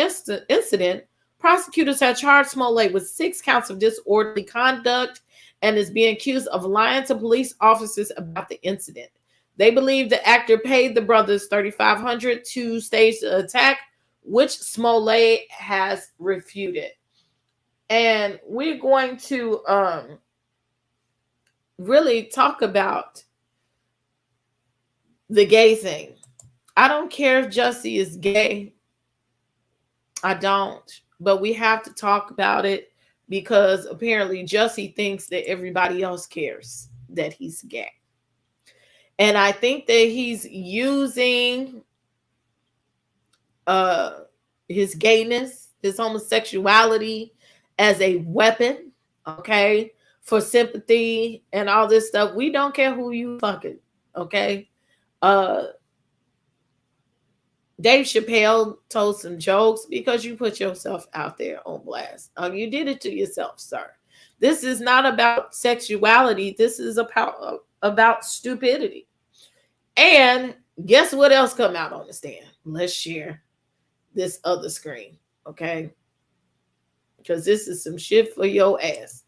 incident, prosecutors have charged Smollett with 6 counts of disorderly conduct and is being accused of lying to police officers about the incident. They believe the actor paid the brothers $3,500 to stage the attack, which Smollett has refuted. And we're going to really talk about the gay thing. I don't care if Jussie is gay. I don't. But we have to talk about it because apparently Jussie thinks that everybody else cares that he's gay. And I think that he's using his gayness, his homosexuality as a weapon, okay, for sympathy and all this stuff. We don't care who you fucking, okay? Dave Chappelle told some jokes because you put yourself out there on blast. You did it to yourself, sir. This is not about sexuality. This is about stupidity. And guess what else come out on the stand? Let's share this other screen, okay? Because this is some shit for your ass.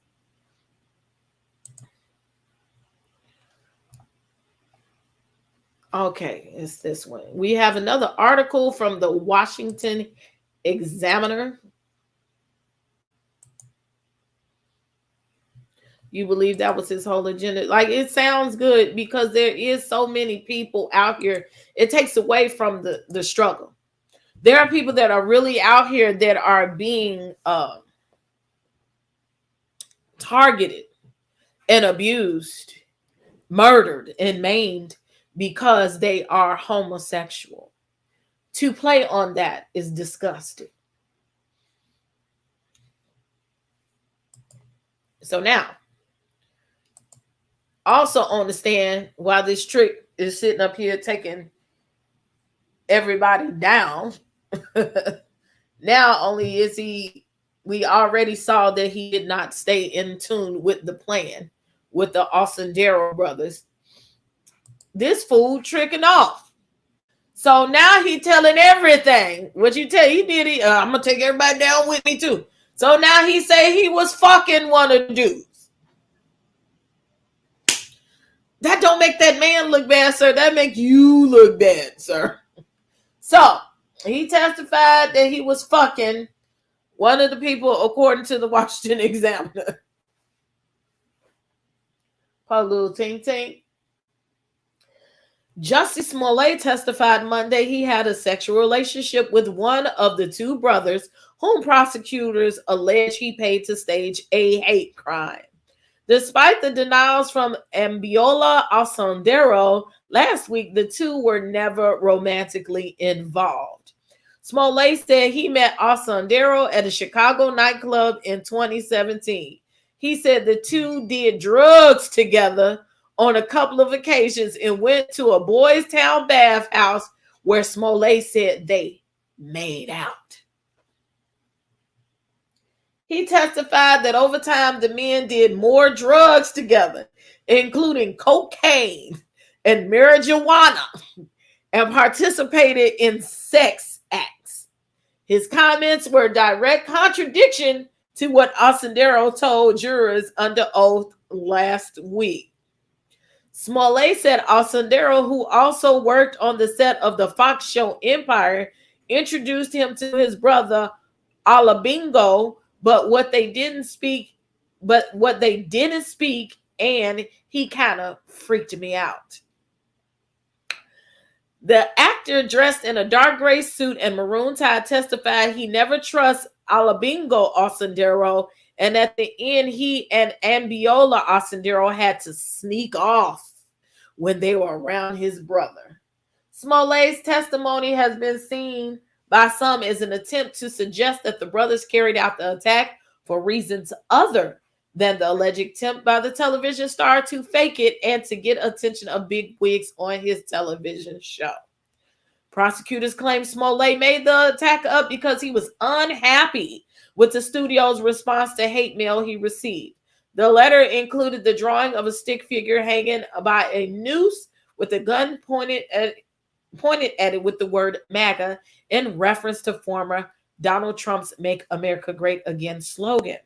Okay, it's this one. We have another article from the Washington Examiner. You believe that was his whole agenda? Like, it sounds good because there is so many people out here. It takes away from the struggle. There are people that are really out here that are being targeted and abused, murdered and maimed because they are homosexual. To play on that is disgusting. So now, also on the stand, while this trick is sitting up here taking everybody down, now only is we already saw that he did not stay in tune with the plan with the Osendero brothers. This fool tricking off. So now he telling everything. What you tell he did it. I'm gonna take everybody down with me too. So now he say he was fucking one of the dudes. That don't make that man look bad, sir. That make you look bad, sir. So he testified that he was fucking one of the people, according to the Washington Examiner. Poor little ting ting. Jussie Smollett testified Monday he had a sexual relationship with one of the two brothers whom prosecutors allege he paid to stage a hate crime. Despite the denials from Ambiola Osendero last week, the two were never romantically involved. Smollett said he met Osendero at a Chicago nightclub in 2017. He said the two did drugs together on a couple of occasions and went to a Boys Town bathhouse where Smollett said they made out. He testified that over time the men did more drugs together, including cocaine and marijuana, and participated in sex acts. His comments were a direct contradiction to what Osendero told jurors under oath last week. Smollett said Osendero, who also worked on the set of the Fox show Empire, introduced him to his brother Alabingo, but what they didn't speak, and he kind of freaked me out. The actor, dressed in a dark gray suit and maroon tie, testified he never trusts Alabingo Osendero, and at the end, he and Ambiola Osendero had to sneak off when they were around his brother. Smollett's testimony has been seen by some as an attempt to suggest that the brothers carried out the attack for reasons other than the alleged attempt by the television star to fake it and to get attention of big wigs on his television show. Prosecutors claim Smollett made the attack up because he was unhappy with the studio's response to hate mail he received. The letter included the drawing of a stick figure hanging by a noose with a gun pointed at it with the word MAGA in reference to former Donald Trump's Make America Great Again slogan.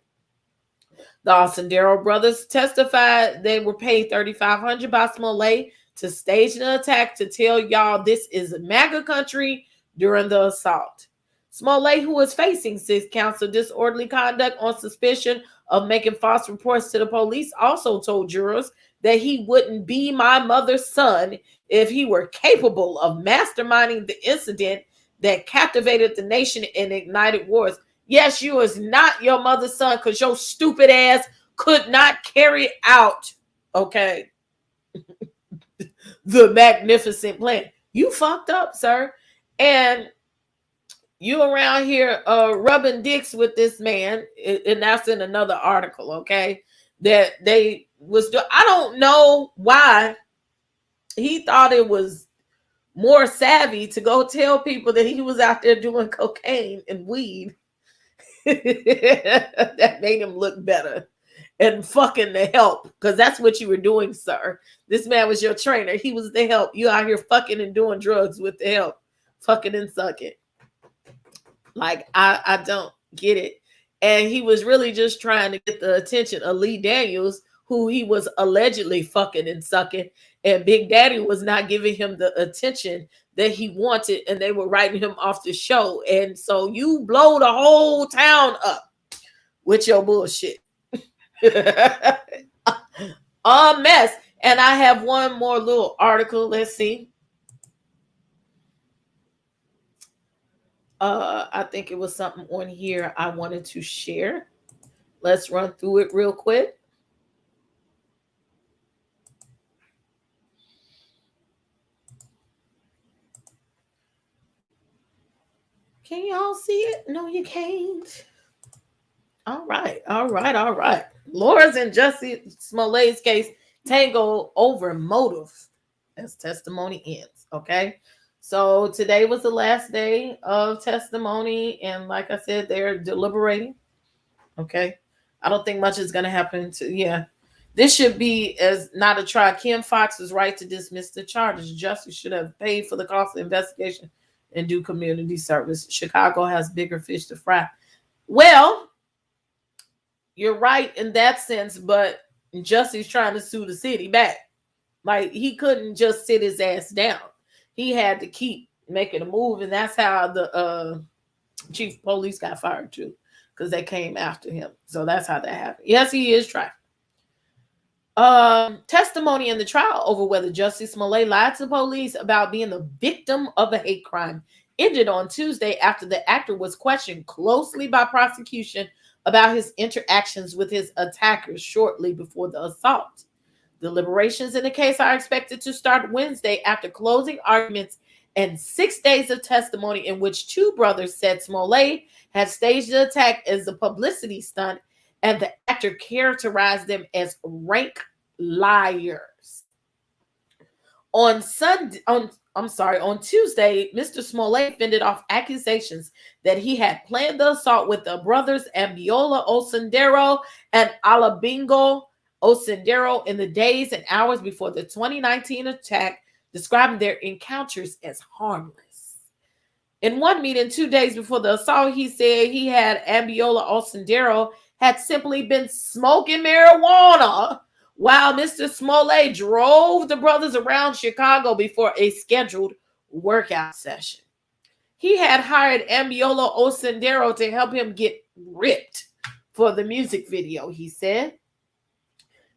The Osendero brothers testified they were paid $3,500 by Smollett to stage an attack to tell y'all this is MAGA country during the assault. Smollett, who is facing 6 counts of disorderly conduct on suspicion of making false reports to the police, also told jurors that he wouldn't be my mother's son if he were capable of masterminding the incident that captivated the nation and ignited wars. Yes, you is not your mother's son because your stupid ass could not carry out, okay, the magnificent plan. You fucked up, sir. And you around here rubbing dicks with this man, and that's in another article, okay, that they was doing. I don't know why he thought it was more savvy to go tell people that he was out there doing cocaine and weed. That made him look better. And fucking the help, because that's what you were doing, sir. This man was your trainer. He was the help. You out here fucking and doing drugs with the help. Fucking and sucking. Like, I don't get it. And he was really just trying to get the attention of Lee Daniels, who he was allegedly fucking and sucking. And Big Daddy was not giving him the attention that he wanted. And they were writing him off the show. And so you blow the whole town up with your bullshit. A mess. And I have one more little article. Let's see. I think it was something on here I wanted to share. Let's run through it real quick. Can y'all see it? No, you can't. All right. Laura's and Jussie Smollett's case tango over motive as testimony ends. Okay. So today was the last day of testimony. And like I said, they're deliberating. Okay. I don't think much is going to happen this should be as not a trial. Kim Fox's right to dismiss the charges. Justice should have paid for the cost of investigation and do community service. Chicago has bigger fish to fry. Well, you're right in that sense, but Jussie's trying to sue the city back. Like, he couldn't just sit his ass down. He had to keep making a move, and that's how the chief of police got fired too, because they came after him. So that's how that happened. Yes, he is tried. Testimony in the trial over whether Jussie Smollett lied to police about being the victim of a hate crime ended on Tuesday after the actor was questioned closely by prosecution about his interactions with his attackers shortly before the assault. Deliberations in the case are expected to start Wednesday after closing arguments and 6 days of testimony in which 2 brothers said Smollett had staged the attack as a publicity stunt and the actor characterized them as rank liars. On Tuesday, Mr. Smollett fended off accusations that he had planned the assault with the brothers Ambiola Osendero and Alabingo Osendero in the days and hours before the 2019 attack, describing their encounters as harmless. In one meeting 2 days before the assault, he said he had Ambiola Osendero had simply been smoking marijuana while Mr. Smollett drove the brothers around Chicago before a scheduled workout session. He had hired Ambiola Osendero to help him get ripped for the music video, he said.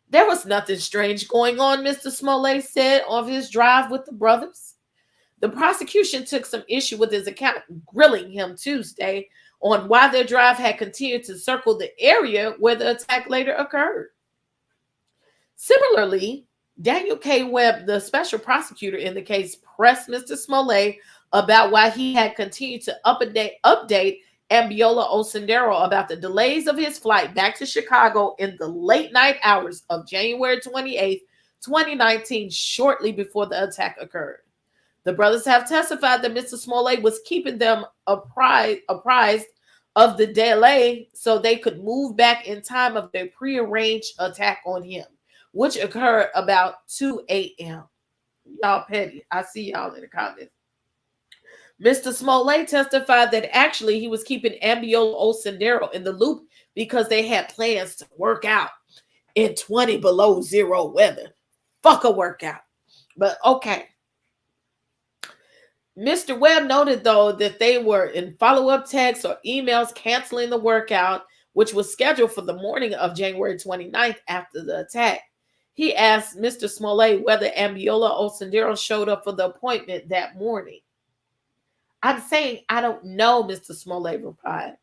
There was nothing strange going on, Mr. Smollett said of his drive with the brothers. The prosecution took some issue with his account, grilling him Tuesday on why their drive had continued to circle the area where the attack later occurred. Similarly, Daniel K. Webb, the special prosecutor in the case, pressed Mr. Smollett about why he had continued to update Ambiola Osendero about the delays of his flight back to Chicago in the late night hours of January 28th, 2019, shortly before the attack occurred. The brothers have testified that Mr. Smollett was keeping them apprised of the delay so they could move back in time of their prearranged attack on him, which occurred about 2 a.m. Y'all petty. I see y'all in the comments. Mr. Smollett testified that actually he was keeping Ambiola Osendero in the loop because they had plans to work out in 20 below zero weather. Fuck a workout. But okay. Mr. Webb noted, though, that they were in follow-up texts or emails canceling the workout, which was scheduled for the morning of January 29th after the attack. He asked Mr. Smollett whether Ambiola Osendero showed up for the appointment that morning. I'm saying, I don't know, Mr. Smollett replied.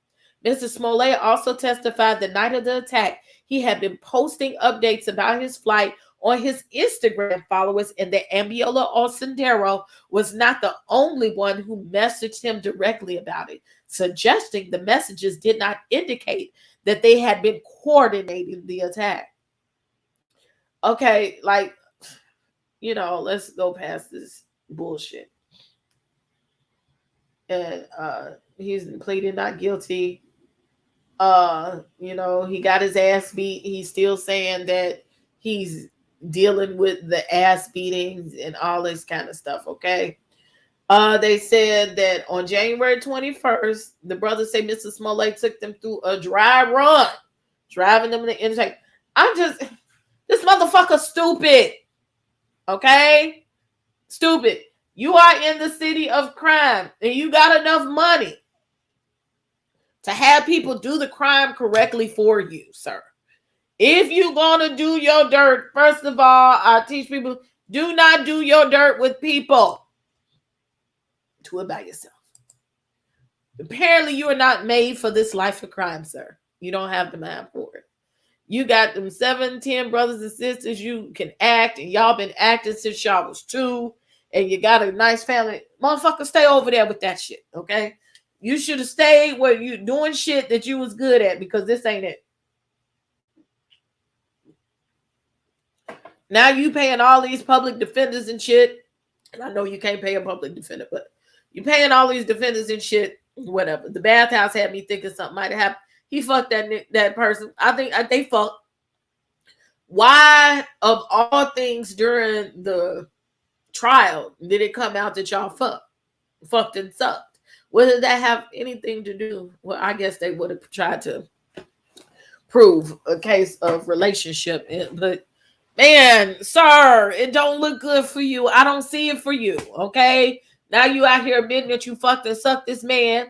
Mr. Smollett also testified the night of the attack, he had been posting updates about his flight on his Instagram followers, and that Ambiola Osendero was not the only one who messaged him directly about it, suggesting the messages did not indicate that they had been coordinating the attack. Okay, like, let's go past this bullshit. And he's pleaded not guilty. He got his ass beat. He's still saying that he's dealing with the ass beatings and all this kind of stuff, okay? They said that on January 21st, the brothers say Mr. Smollett took them through a dry run, driving them in the interstate. This motherfucker stupid, okay? Stupid. You are in the city of crime, and you got enough money to have people do the crime correctly for you, sir. If you're going to do your dirt, first of all, I teach people, do not do your dirt with people. Do it by yourself. Apparently, you are not made for this life of crime, sir. You don't have the mind for it. You got them 7, 10 brothers and sisters. You can act, and y'all been acting since y'all was 2, and you got a nice family. Motherfucker, stay over there with that shit, okay? You should have stayed where you doing shit that you was good at, because this ain't it. Now you paying all these public defenders and shit. And I know you can't pay a public defender, but you paying all these defenders and shit, whatever. The bathhouse had me thinking something might have happened. He fucked that person. I think they fucked. Why, of all things during the trial, did it come out that y'all fucked and sucked? What did that have anything to do? Well, I guess they would have tried to prove a case of relationship, but man, sir, it don't look good for you. I don't see it for you, okay? Now you out here admitting that you fucked and sucked this man,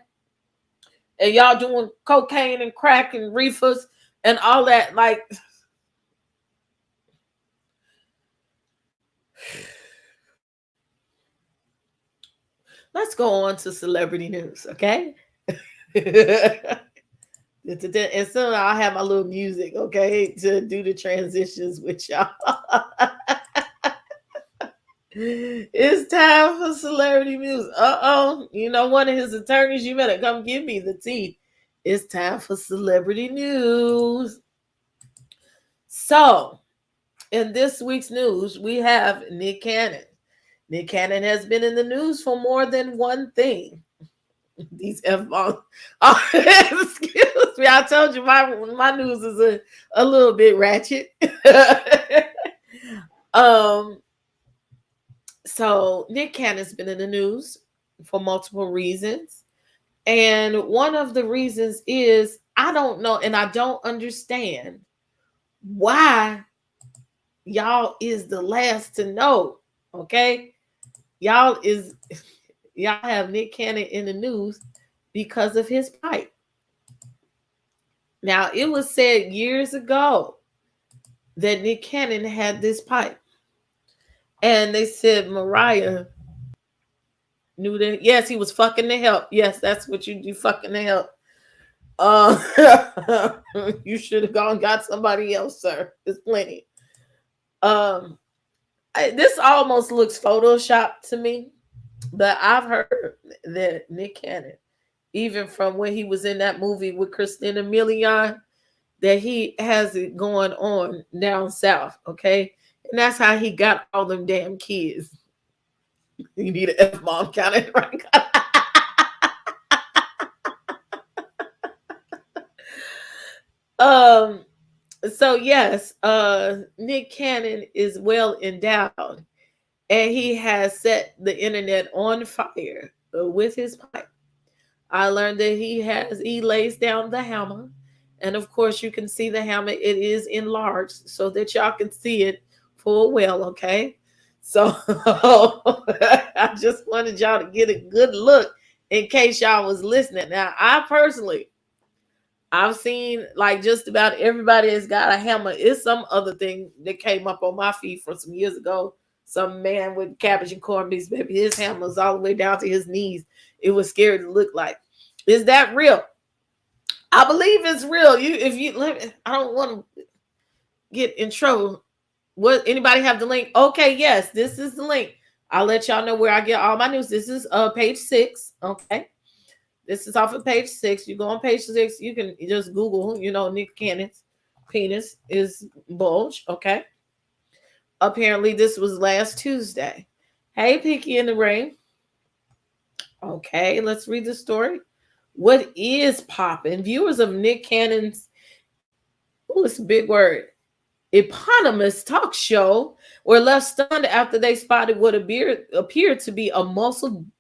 and y'all doing cocaine and crack and reefers and all that. Like, let's go on to celebrity news, okay? And soon I'll have my little music, okay, to do the transitions with y'all. It's time for celebrity news. One of his attorneys, you better come give me the tea. It's time for celebrity news. So, in this week's news, we have Nick Cannon. Nick Cannon has been in the news for more than one thing. These F-bombs. Oh, excuse me. I told you my news is a little bit ratchet. So Nick Cannon's been in the news for multiple reasons. And one of the reasons is, I don't know, and I don't understand why y'all is the last to know. Okay? Y'all have Nick Cannon in the news because of his pipe. Now, it was said years ago that Nick Cannon had this pipe. And they said Mariah knew that. Yes, he was fucking the help. Yes, that's what you do, fucking the help. You should have gone and got somebody else, sir. There's plenty. This almost looks Photoshopped to me. But I've heard that Nick Cannon, even from when he was in that movie with Christina Milian, that he has it going on down south, okay? And that's how he got all them damn kids. You need an F-bomb counted, right? So yes, Nick Cannon is well endowed. And he has set the internet on fire with his pipe. I learned that he lays down the hammer. And of course, you can see the hammer. It is enlarged so that y'all can see it full well, okay? So I just wanted y'all to get a good look in case y'all was listening. Now, I've seen like just about everybody has got a hammer. It's some other thing that came up on my feed from some years ago. Some man with cabbage and corned beef, baby. His hammer was all the way down to his knees. It was scary to look like. Is that real? I believe it's real. I don't want to get in trouble. What, anybody have the link? Okay, yes, this is the link. I'll let y'all know where I get all my news. This is page 6. Okay. This is off of page 6. You go on page 6, you can just Google, Nick Cannon's penis is bulge. Okay. Apparently, this was last Tuesday. Hey, Pinky in the Rain. Okay, let's read the story. What is poppin'? Viewers of Nick Cannon's, it's a big word, eponymous talk show were left stunned after they spotted what appeared to be a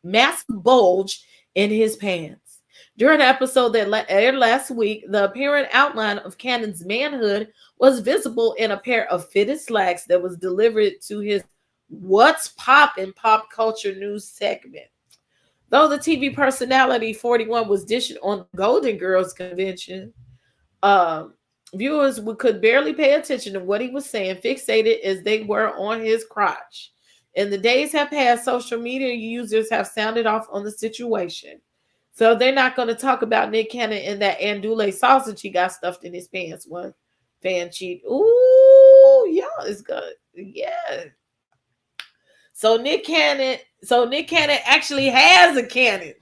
massive bulge in his pants. During an episode that aired last week, the apparent outline of Cannon's manhood was visible in a pair of fitted slacks that was delivered to his What's Poppin' pop culture news segment. Though the TV personality 41 was dishing on the Golden Girls convention, viewers could barely pay attention to what he was saying, fixated as they were on his crotch. In the days have passed, social media users have sounded off on the situation. So they're not going to talk about Nick Cannon and that andouille sausage he got stuffed in his pants. One fan cheat. Ooh, y'all is good. Yeah. So Nick Cannon actually has a cannon.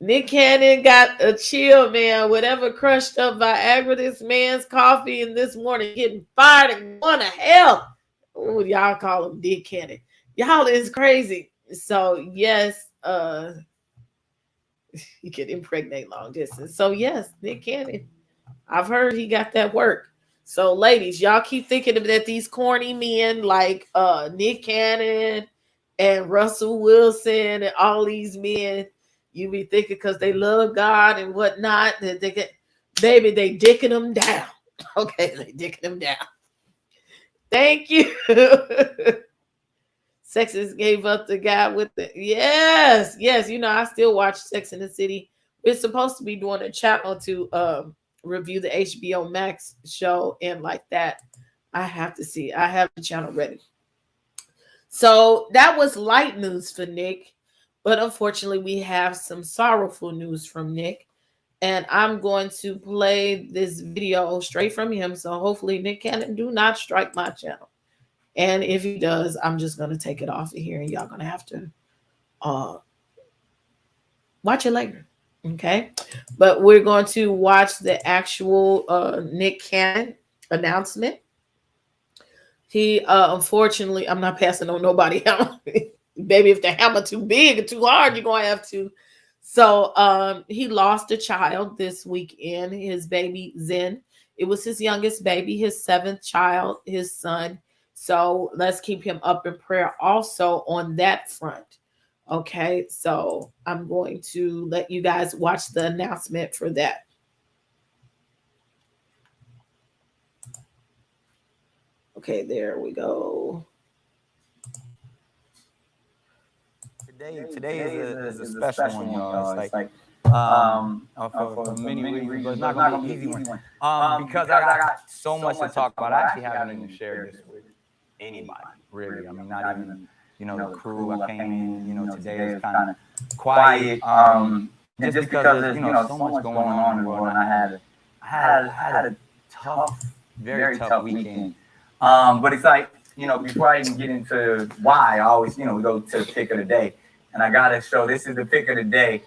Nick Cannon got a chill, man. Whatever crushed up Viagra this man's coffee in this morning, getting fired and going to hell. Oh, y'all call him Nick Cannon. Y'all is crazy. So yes, you can impregnate long distance. So yes, Nick Cannon. I've heard he got that work. So ladies, y'all keep thinking that these corny men like Nick Cannon and Russell Wilson and all these men, you be thinking because they love God and whatnot that they get, baby, they dicking them down. Okay, they dicking them down. Thank you. Sexist gave up the guy with the yes. I still watch Sex in the City. We're supposed to be doing a channel to review the HBO Max show and like that. I have to see. I have the channel ready. So that was light news for Nick, but unfortunately we have some sorrowful news from Nick, and I'm going to play this video straight from him. So hopefully Nick Cannon do not strike my channel. And if he does, I'm just going to take it off of here and y'all going to have to watch it later. Okay. But we're going to watch the actual Nick Cannon announcement. He, unfortunately, I'm not passing on nobody hammer. Baby, if the hammer too big or too hard, you're going to have to. So he lost a child this weekend, his baby Zen. It was his youngest baby, his 7th child, his son. So let's keep him up in prayer also on that front. Okay, so I'm going to let you guys watch the announcement for that. Okay, there we go. Today is a special one, y'all. It's like for many reasons, but it's not gonna be an easy one. Because I got so much to talk about. I actually haven't even shared this with anybody, really. I mean, not even the crew. I came in, today is kind of quiet. Just because there's so much going on in the world, and I had a tough, very tough weekend. But it's like, before I even get into why, I always, we go to the pick of the day. And I got to show, this is the pick of the day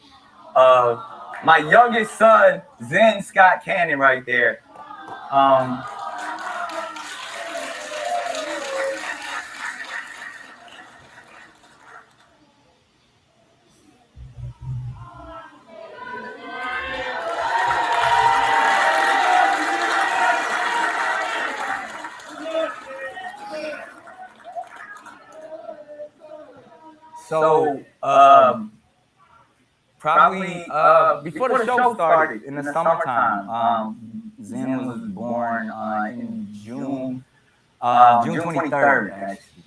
of my youngest son, Zen Scott Cannon, right there. So, probably before the show started in the summertime, Zen was born in June 23rd, actually.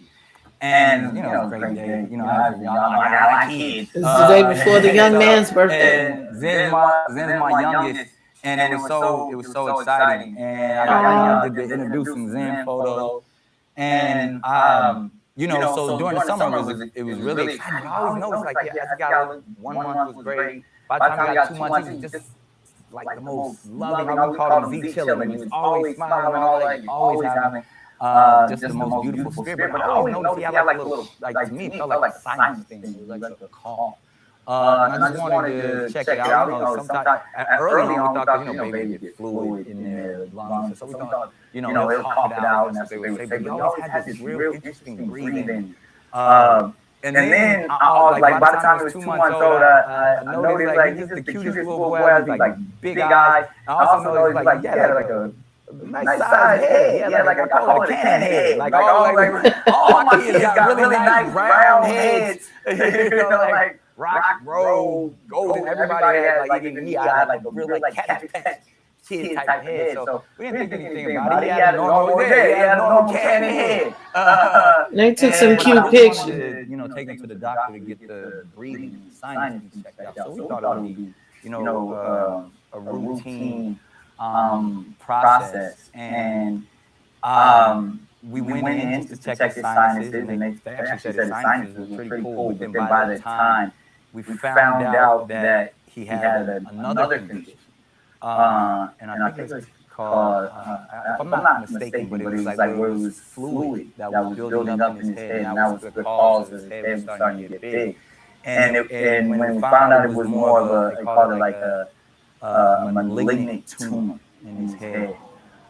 And, you know, it was a great day. You know, I got my kids. This is the day before the young man's birthday. And Zen's my youngest. And it was so exciting. And I did the introducing Zen photo. And, you know, so during the summer, it was really exciting. I always noticed, like, yeah, as I got 1 month was great. By the time I got 2 months, he was just like the most loving. I would call him Z Chilling. He was always smiling, always having just the most beautiful spirit. But I always noticed he had like a little, like to me, it felt like a silent thing. It was like a calm. And I just wanted to check it out. You know, sometimes early on we thought, you know, baby get fluid in their lungs. So we thought, you know, they'll cough it out, and that's what they would say. But he always had this real interesting breathing. And then, like, by the time he was 2 months old, I noticed, like, he's just the cutest little boy. I was like, big eyes. I also noticed, like, he had, like, a nice sized head. He had, like, I call it a cannon head. Like, all my kids got really nice round heads. You know, like, rock, roll, golden. Everybody had, like, even me, I had, like, a real, like, Cabbage Patch Kid type head. So we didn't think anything about it. He had a normal head. He had a normal cannon head. They took some cute pictures. You know, take him to the doctor to get the breathing and sinus checked out. So we thought it would be, you know, a routine process. And we went in to check his sinuses, and they actually said his sinuses was pretty cool. But then by the time we found out that he had another condition, and I think it was called, if I'm not mistaken, but it was like where it was fluid that was building up in his head, and that was the cause of his head was starting to get big. And when we found out it was more of a, they called it like a malignant tumor in his head.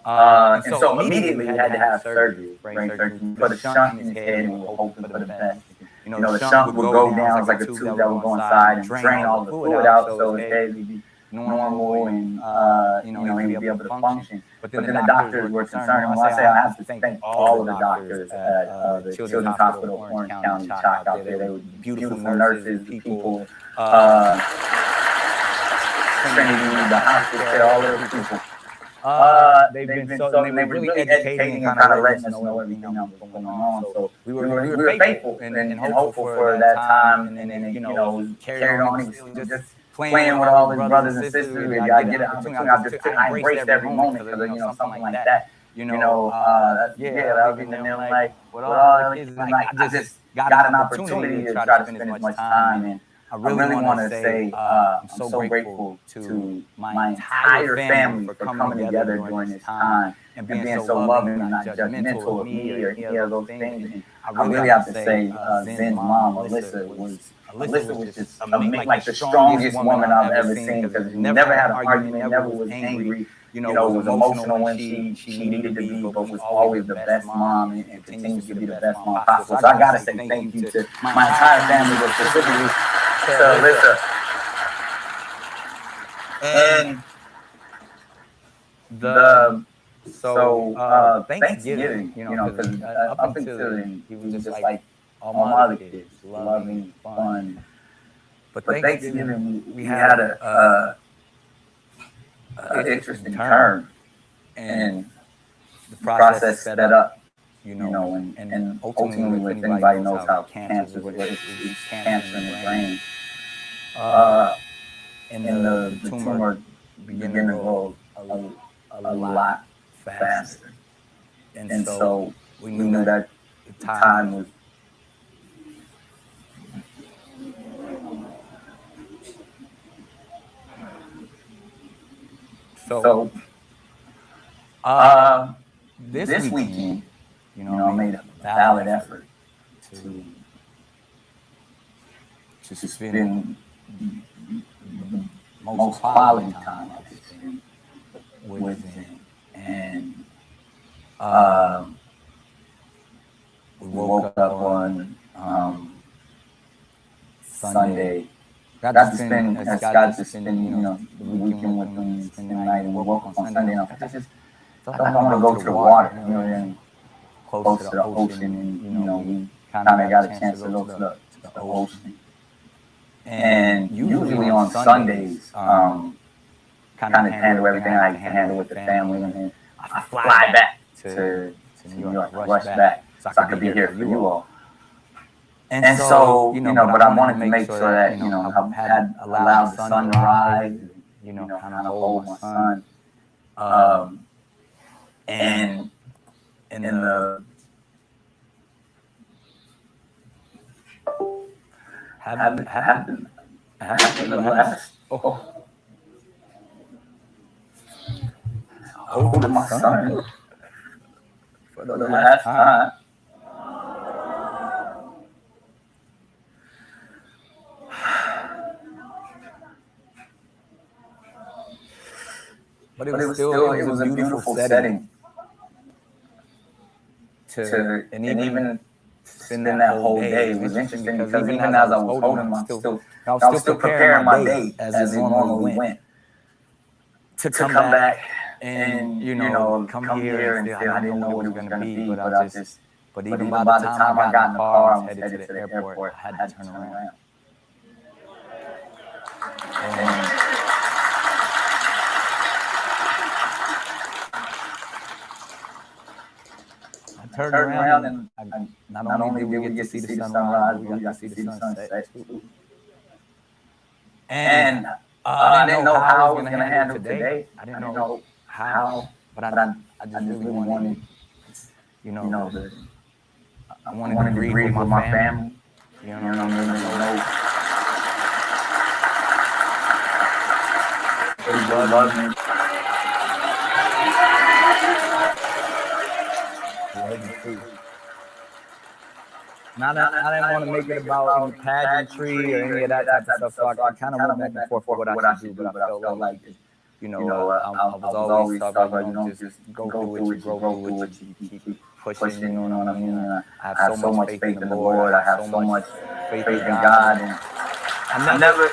And so immediately we had to have surgery, brain surgery. We put a shunt in his head and we were hoping for the best. You know, the shunt would go down, it's like a tube that would go inside and drain all the fluid out so his head would be normal and, you know, he would be able to function. But then the doctors were concerned. And when I say I have to thank all of the doctors at the Children's Hospital, Orange County, Chalk out there. They were beautiful nurses, people, Trinity, the hospital, all those people. They've been so, they were really educating and kind of letting us know everything that was going on. So we were faithful and hopeful for that time, and then, you know, carried on. He was just playing with all his brothers and sisters. I get an opportunity. I embraced every moment because, you know, something like that. You know, that was, and then, like, with all the kids, like, I just got an opportunity to try to spend as much time. And I really want to say I'm so grateful to my entire family for coming together during this time and being so loving and not judgmental of me or any of those things. And I really have to say Zen's mom, Alyssa was just like the strongest woman I've ever seen, because never had an argument, never was angry. You know, was emotional when she needed to be, but was always the best mom and continues to be the best mom possible. So I gotta say thank you to my entire family, but specifically to Alyssa. And Thanksgiving, you know, because up until then he was just like all my other kids, loving, fun. But Thanksgiving we had a interesting turn, and the process sped up, you know, and ultimately, if anybody knows how cancer in the brain, and the tumor began to grow a lot faster, and so we knew that the time was So, this weekend, you know, I made a valid effort to spend the most quality time I've spent with him. And we woke up on Sunday. Got to spend, you know, the weekend with them, spend the night, and woke up on Sunday. And I just felt like I want to go to the water, you know, and close to the ocean, and, you know, we kind of got a chance to go to the ocean. And usually on Sundays, kind kind of handle everything I can handle with the family, and then I fly back to New York, rush back, so I could be here for you all. And so, but I wanted to make sure that, I had allowed the sun to rise, kind of hold my son. And in the happened the last, holding my son for the last time. But it was a beautiful setting and even spend that whole day. It was interesting because even as I was holding him, I was still preparing my day as it normally went to come back and come here and feel I didn't know what it was going to be, but even by the time I got in the car, I was headed to the airport. I had to turn around. I turned around and not only did we get to see the sunrise, but we got to see the sunset too. And I didn't know how I was going to handle today. I didn't know how, but I just really wanted, I wanted to grieve with my family. They love me. Now I didn't want to make it about any pageantry or any of that type of stuff. So I kind of went back and forth for what I should do, but I felt like, I was always talking about, just go through it, you grow through it, you keep pushing, you know what I mean? And I have so much faith in the Lord. I have so much faith in God. And I never,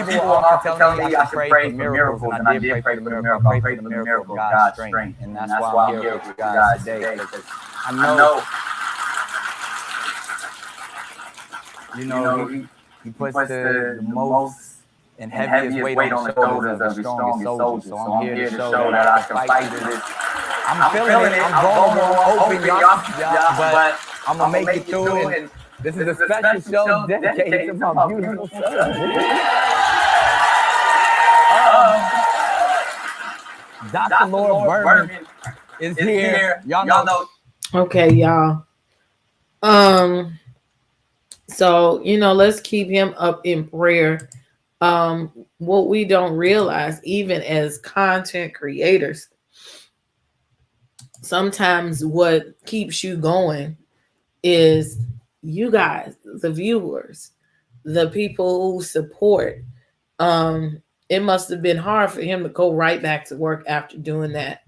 people will often tell me I should pray for miracles, and I did pray for the miracle. I prayed for the miracle of God's strength, and that's why I'm here with you guys today. I know. He puts the most and heaviest weight on the shoulders of the strongest soldiers. So I'm here to show that I can fight through this. I'm feeling it. I'm vulnerable, open, but I'm going to make it through. And this is a special show dedicated to my beautiful son. Dr. Laura Berman is here. Y'all know. Okay, y'all. So, let's keep him up in prayer. What we don't realize, even as content creators, sometimes what keeps you going is you guys, the viewers, the people who support. It must have been hard for him to go right back to work after doing that.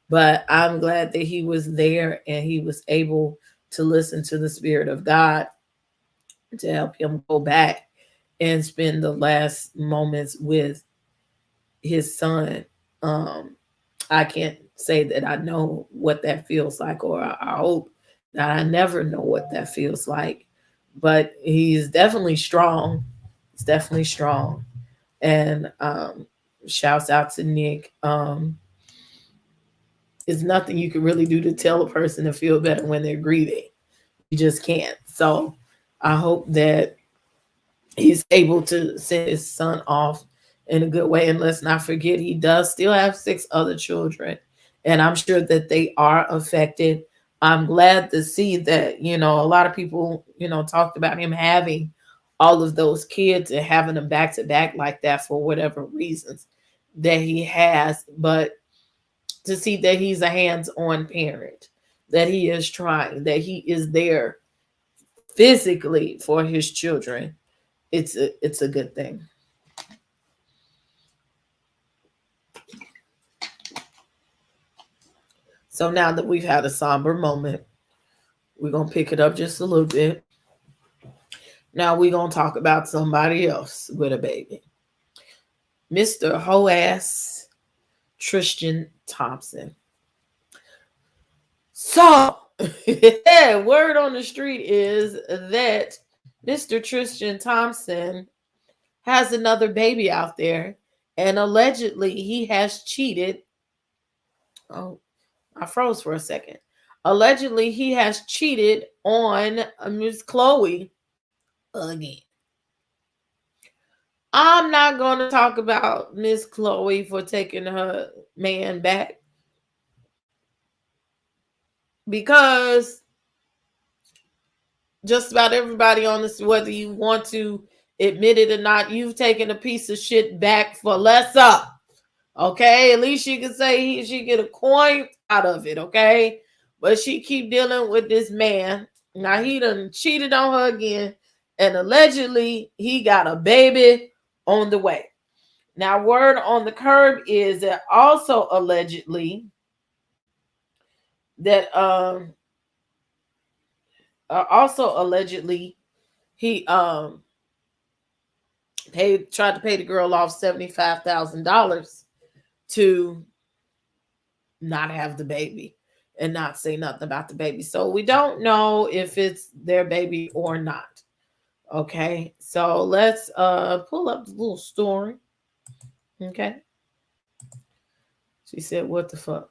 But I'm glad that he was there and he was able to listen to the Spirit of God to help him go back and spend the last moments with his son. I can't say that I know what that feels like, or I hope that I never know what that feels like, but he's definitely strong. He's definitely strong. And shouts out to Nick. It's nothing you can really do to tell a person to feel better when they're grieving. You just can't. So I hope that he's able to send his son off in a good way. And let's not forget, he does still have 6 other children. And I'm sure that they are affected. I'm glad to see that, a lot of people, talked about him having all of those kids and having them back to back like that for whatever reasons that he has. But to see that he's a hands-on parent, that he is trying, that he is there physically for his children, it's a good thing. So now that we've had a somber moment, we're going to pick it up just a little bit. Now we're going to talk about somebody else with a baby. Mr. Haus, Tristan Thompson. So, word on the street is that Mr. Tristan Thompson has another baby out there, and allegedly he has cheated. Oh, I froze for a second. Allegedly, he has cheated on Miss Chloe again. I'm not going to talk about Miss Chloe for taking her man back because just about everybody on this, whether you want to admit it or not, you've taken a piece of shit back for lesser. Okay, at least she can say she get a coin out of it. Okay, but she keep dealing with this man. Now he done cheated on her again, and allegedly he got a baby on the way. Now, word on the curb is that also allegedly that he tried to pay the girl off $75,000 to not have the baby and not say nothing about the baby. So we don't know if it's their baby or not. Okay, so let's pull up the little story. Okay. She said, what the fuck?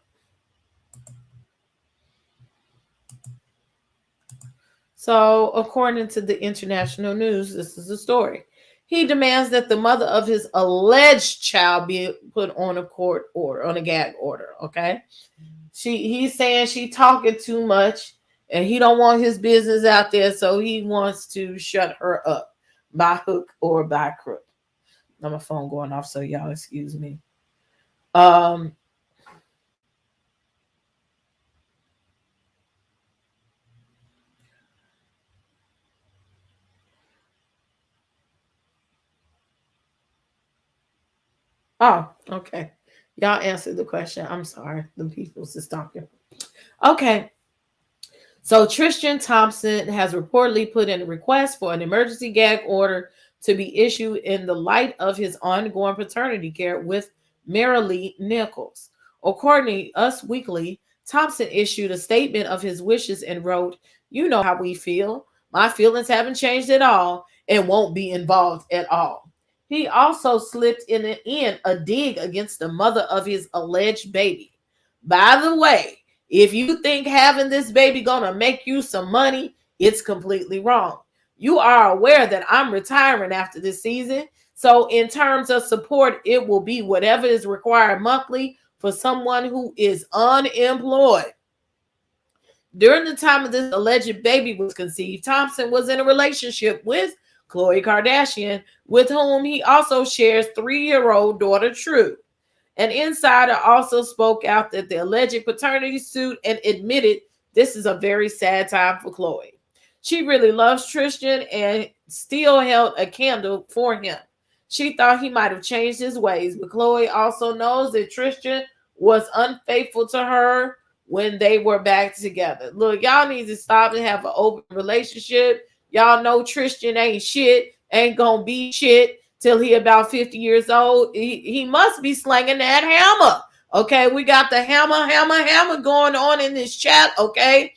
So according to the international news, this is the story. He demands that the mother of his alleged child be put on a court order, on a gag order. Okay. He's saying she talking too much and he don't want his business out there. So he wants to shut her up by hook or by crook. Now my phone going off. So y'all excuse me. Oh, okay. Y'all answered the question. I'm sorry. The people's just talking. Okay. So Tristan Thompson has reportedly put in a request for an emergency gag order to be issued in the light of his ongoing paternity care with Marilee Nichols. According to Us Weekly, Thompson issued a statement of his wishes and wrote, "You know how we feel. My feelings haven't changed at all and won't be involved at all." He also slipped in a dig against the mother of his alleged baby. By the way, if you think having this baby gonna make you some money, it's completely wrong. You are aware that I'm retiring after this season. So in terms of support, it will be whatever is required monthly for someone who is unemployed. During the time of this alleged baby was conceived, Thompson was in a relationship with Khloe Kardashian, with whom he also shares 3-year-old daughter True. An insider also spoke out that the alleged paternity suit and admitted this is a very sad time for Khloe. She really loves Tristan and still held a candle for him. She thought he might have changed his ways, but Khloe also knows that Tristan was unfaithful to her when they were back together. Look, y'all need to stop and have an open relationship. Y'all know Tristan ain't shit, ain't gonna be shit till he about 50 years old. He must be slanging that hammer. Okay, we got the hammer going on in this chat. Okay,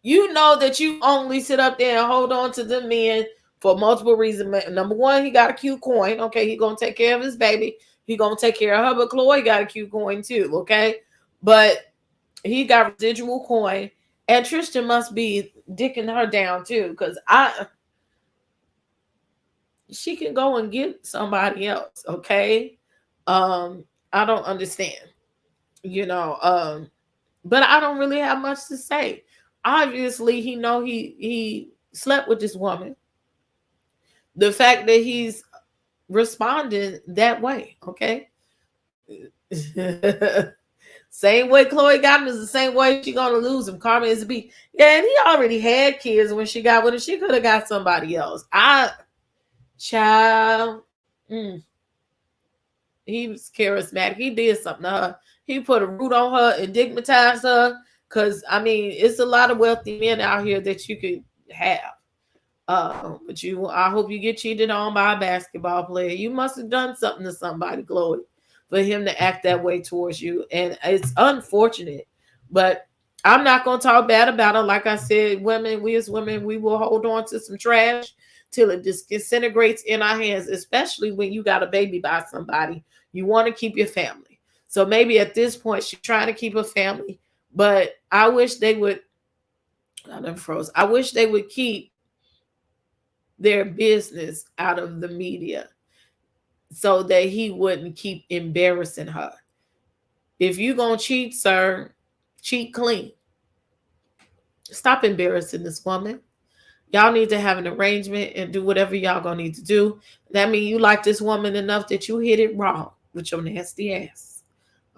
you know that you only sit up there and hold on to the men for multiple reasons. Number one, he got a cute coin. Okay, he gonna take care of his baby. He gonna take care of her. But Khloe got a cute coin too. Okay, but he got residual coin, and Tristan must be dicking her down too, because she can go and get somebody else. Okay, I don't understand, but I don't really have much to say. Obviously, he slept with this woman. The fact that he's responding that way, okay. Same way Khloe got him is the same way she gonna lose him. Karma is a beat. Yeah, and he already had kids when she got with him. She could have got somebody else. Child. He was charismatic. He did something to her. He put a root on her and digmatized her. Because, I mean, it's a lot of wealthy men out here that you could have. But I hope you get cheated on by a basketball player. You must have done something to somebody, Chloe, for him to act that way towards you. And it's unfortunate. But I'm not going to talk bad about her. Like I said, we as women, we will hold on to some trash till it disintegrates in our hands, especially when you got a baby by somebody. You want to keep your family. So maybe at this point, she's trying to keep her family, but I wish they would, I done froze. I wish they would keep their business out of the media so that he wouldn't keep embarrassing her. If you gonna cheat, sir, cheat clean. Stop embarrassing this woman. Y'all need to have an arrangement and do whatever y'all gonna need to do. That means you like this woman enough that you hit it wrong with your nasty ass.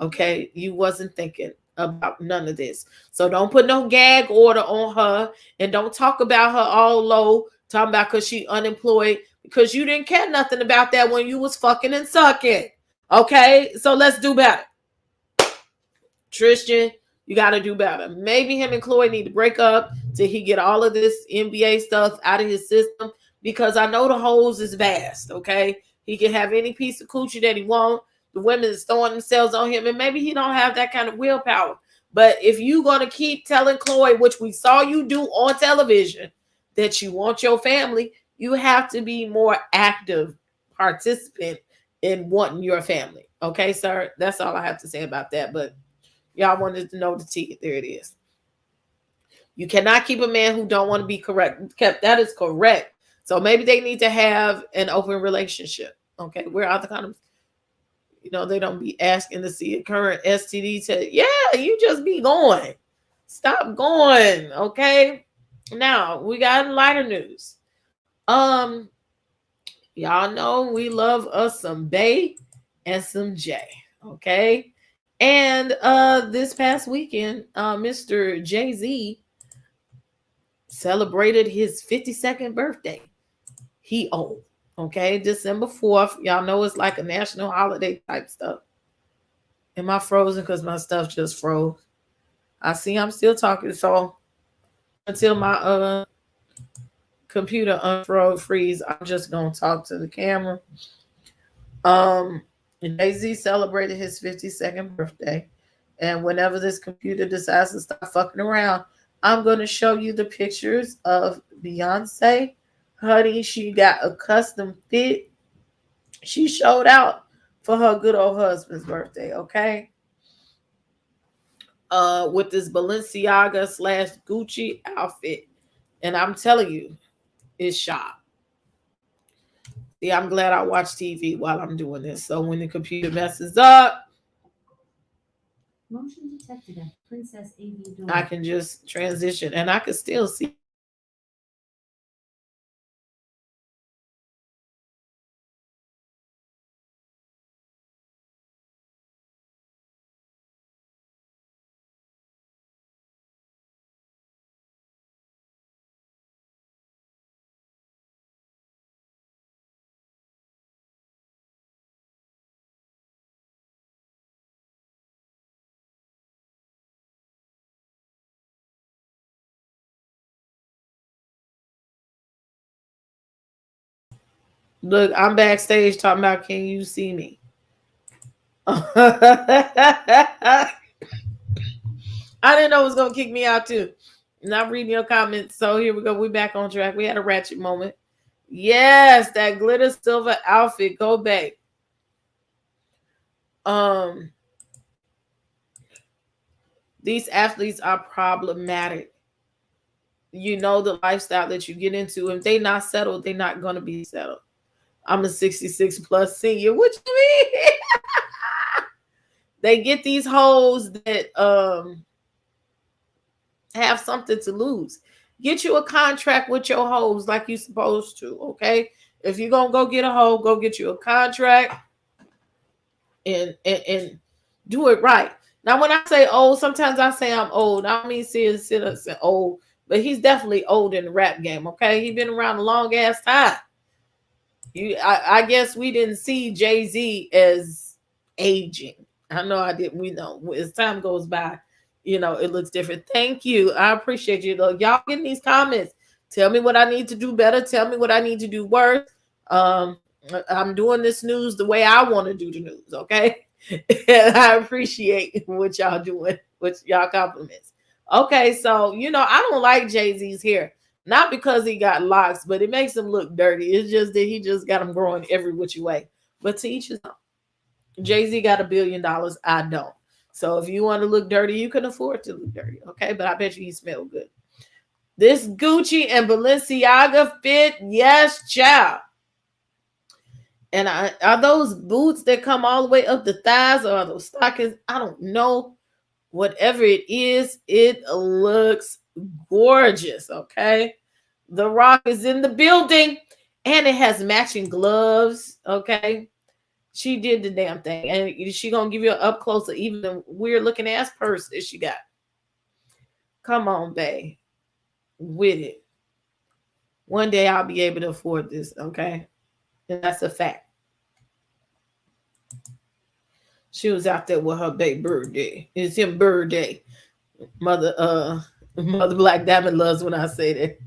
Okay? You wasn't thinking about none of this. So don't put no gag order on her and don't talk about her all low, talking about because she unemployed, because you didn't care nothing about that when you was fucking and sucking. Okay? So let's do better. Tristan, you got to do better. Maybe him and Chloe need to break up till he get all of this NBA stuff out of his system, because I know the hose is vast, okay? He can have any piece of coochie that he want. The women is throwing themselves on him, and maybe he don't have that kind of willpower. But if you going to keep telling Chloe, which we saw you do on television, that you want your family, you have to be more active participant in wanting your family. Okay, sir? That's all I have to say about that. But y'all wanted to know the tea. There it is. You cannot keep a man who don't want to be correct. That is correct. So maybe they need to have an open relationship. Okay, where are the condoms? You know, they don't be asking to see a current STD test. Yeah, you just be going. Stop going. Okay. Now we got lighter news. Y'all know we love us some Bay and some J. Okay. And this past weekend, Mr. Jay-Z celebrated his 52nd birthday. He old. Okay, December 4th. Y'all know it's like a national holiday type stuff. Am I frozen? Because my stuff just froze. I see I'm still talking. So until my computer freeze, I'm just going to talk to the camera. Jay-Z celebrated his 52nd birthday. And whenever this computer decides to stop fucking around, I'm going to show you the pictures of Beyonce. Honey, she got a custom fit. She showed out for her good old husband's birthday, okay? With this Balenciaga / Gucci outfit. And I'm telling you, it's sharp. Yeah, I'm glad I watch TV while I'm doing this. So when the computer messes up, motion detected at Princess AV door, I can just transition and I can still see. Look, I'm backstage talking about, can you see me? I didn't know it was going to kick me out too. Not reading your comments. So here we go. We're back on track. We had a ratchet moment. Yes, that glitter silver outfit. Go back. These athletes are problematic. You know the lifestyle that you get into. If they not settled, they're not going to be settled. I'm a 66 plus senior. What you mean? They get these hoes that have something to lose. Get you a contract with your hoes like you're supposed to, okay? If you're going to go get a hoe, go get you a contract and do it right. Now, when I say old, sometimes I say I'm old. I don't mean say old, but he's definitely old in the rap game, okay? He's been around a long ass time. I guess we didn't see Jay-Z as aging. I know I didn't. We know as time goes by, you know, it looks different. Thank you. I appreciate you. Look, y'all getting these comments. Tell me what I need to do better. Tell me what I need to do worse. I'm doing this news the way I want to do the news, okay? And I appreciate what y'all doing, what y'all compliments. Okay, so, you know, I don't like Jay-Z's hair. Not because he got locks, but it makes him look dirty. It's just that he just got them growing every which way. But to each his own. Jay-Z got $1 billion. I don't. So if you want to look dirty, you can afford to look dirty. Okay. But I bet you he smell good. This Gucci and Balenciaga fit. Yes, child. And are those boots that come all the way up the thighs, or are those stockings? I don't know. Whatever it is, it looks gorgeous. Okay. The Rock is in the building, and it has matching gloves. Okay. She did the damn thing. And she gonna give you an up close of even the weird looking ass purse that she got. Come on, babe. With it. One day I'll be able to afford this. Okay. And that's a fact. She was out there with her big birthday. It's him birthday. Mother Black Diamond loves when I say that.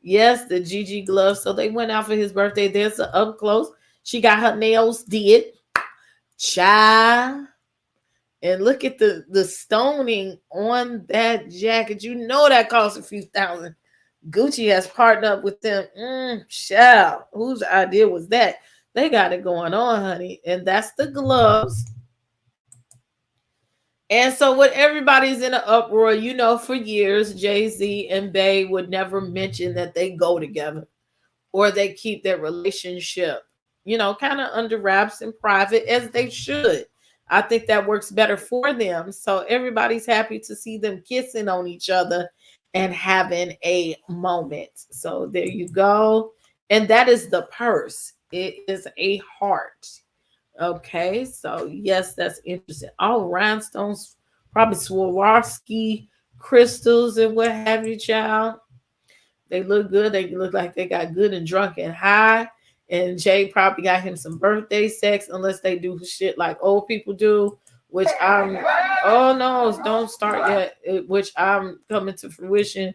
Yes, the GG gloves. So they went out for his birthday. There's an up close. She got her nails did. Child. And look at the stoning on that jacket. You know that costs a few thousand. Gucci has partnered up with them. Child. Whose idea was that? They got it going on, honey. And that's the gloves. And so when everybody's in an uproar, you know, for years, Jay-Z and Bey would never mention that they go together or they keep their relationship, you know, kind of under wraps and private, as they should. I think that works better for them. So everybody's happy to see them kissing on each other and having a moment. So there you go. And that is the purse. It is a heart. Okay, so yes, that's interesting. All rhinestones, probably Swarovski crystals and what have you, child. They look good. They look like they got good and drunk and high. And Jay probably got him some birthday sex, unless they do shit like old people do, which oh no, don't start yet, which I'm coming to fruition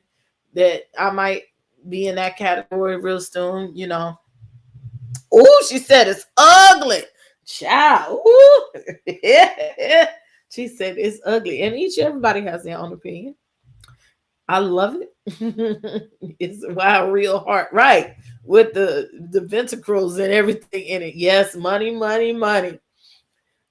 that I might be in that category real soon, you know. Oh, she said it's ugly. Child. She said it's ugly. And everybody has their own opinion. I love it. It's a wild, real heart, right? With the ventricles and everything in it. Yes, money, money, money.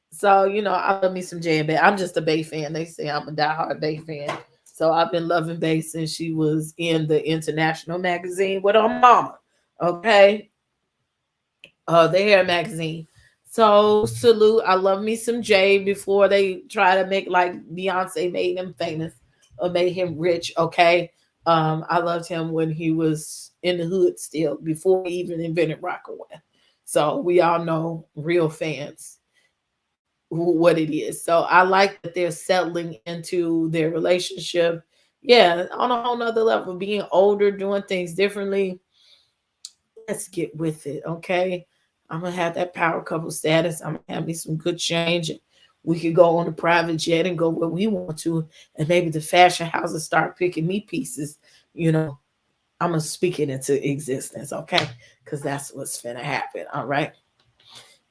So, you know, I love me some Jay and Bey. I'm just a Bey fan. They say I'm a diehard Bey fan. So I've been loving Bey since she was in the International magazine with her mama. Okay. The hair magazine. So salute. I love me some Jay before they try to make like Beyonce made him famous or made him rich. Okay. I loved him when he was in the hood still, before he even invented Rockaway. So we all know, real fans, what it is. So I like that they're settling into their relationship. Yeah, on a whole nother level, being older, doing things differently. Let's get with it. Okay. I'm gonna have that power couple status. I'm gonna have me some good change. We could go on a private jet and go where we want to, and maybe the fashion houses start picking me pieces. You know, I'm gonna speak it into existence, okay? Because that's what's finna happen. All right.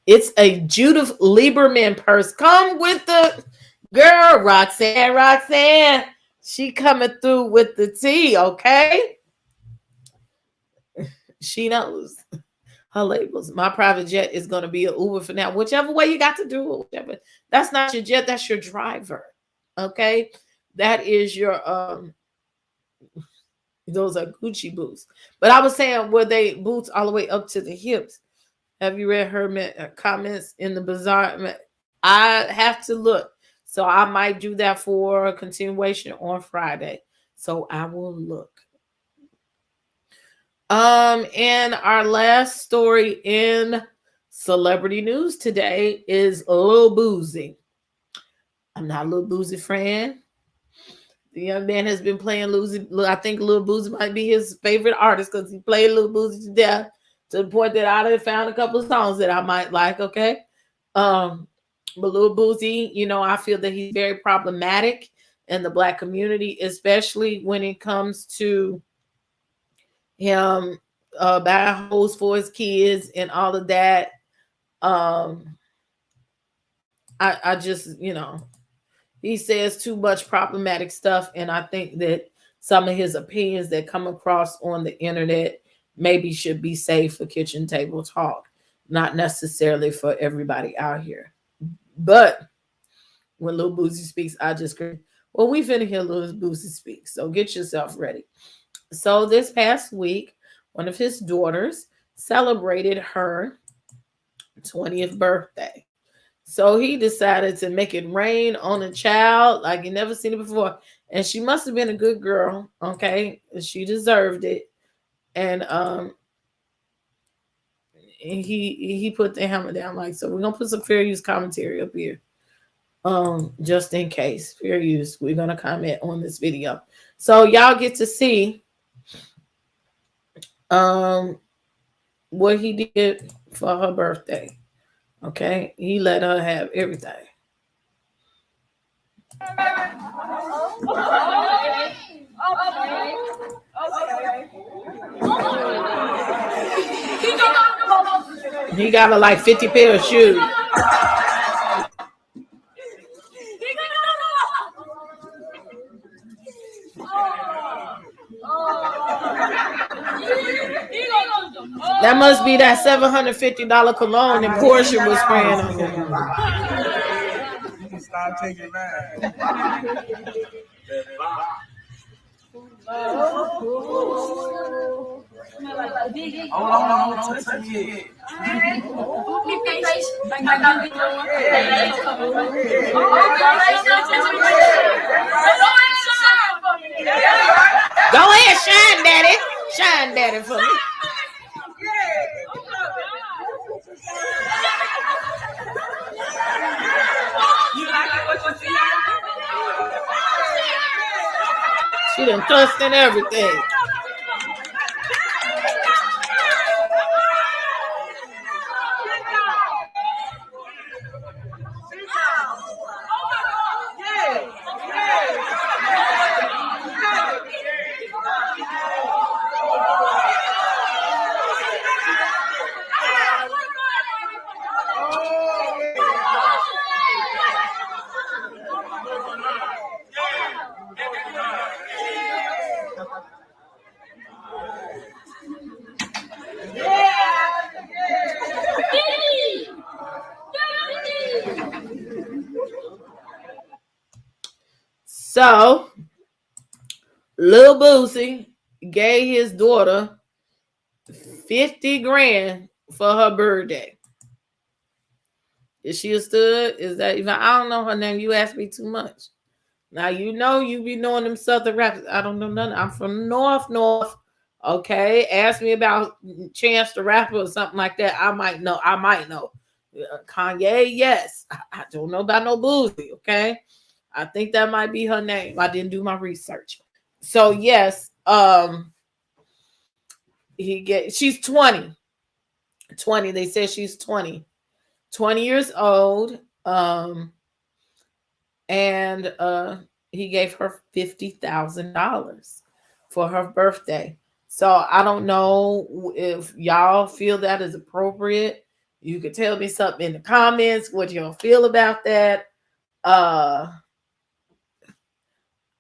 It's a Judith Lieberman purse. Come with the girl, Roxanne. She coming through with the tea, okay? She knows her labels. My private jet is going to be an Uber for now. Whichever way you got to do it, whichever. That's not your jet, that's your driver. Okay? That is your those are Gucci boots. But I was saying, were they boots all the way up to the hips? Have you read her comments in the bazaar? I have to look. So I might do that for a continuation on Friday. So I will look. And our last story in celebrity news today is Lil Boosie. I'm not a Lil Boosie fan. The young man has been playing Boosie. I think Lil Boosie might be his favorite artist because he played Lil Boosie to death, to the point that I have found a couple of songs that I might like. Okay. But Lil Boosie, you know, I feel that he's very problematic in the Black community, especially when it comes to him buying hoes for his kids and all of that. I just, you know, he says too much problematic stuff, and I think that some of his opinions that come across on the internet maybe should be saved for kitchen table talk, not necessarily for everybody out here. But when Lil Boosie speaks, I just agree. Well, we finna hear Lil Boosie speak, so get yourself ready. So this past week, one of his daughters celebrated her 20th birthday. So he decided to make it rain on a child like you never seen it before. And she must have been a good girl, okay? She deserved it. And he put the hammer down like, so we're gonna put some fair use commentary up here. Just in case. Fair use. We're gonna comment on this video. So y'all get to see what he did for her birthday. Okay, he let her have everything. He got her like 50 pair of shoes. That must be that $750 cologne that Portia was spraying on him. You can stop taking that. Hold on, don't touch me yet. Go ahead, shine, daddy. Shine, daddy, for me. She done cussed and everything. So, Lil Boosie gave his daughter 50 grand for her birthday. Is she a stud? Is that even? I don't know her name. You asked me too much. Now you know you be knowing them Southern rappers. I don't know nothing. I'm from North. Okay, ask me about Chance the Rapper or something like that. I might know. Kanye, yes. I don't know about no Boosie. Okay, I think that might be her name. I didn't do my research. So yes, she's 20. 20. They said she's 20 years old. And he gave her $50,000 for her birthday. So I don't know if y'all feel that is appropriate. You could tell me something in the comments, what y'all feel about that. I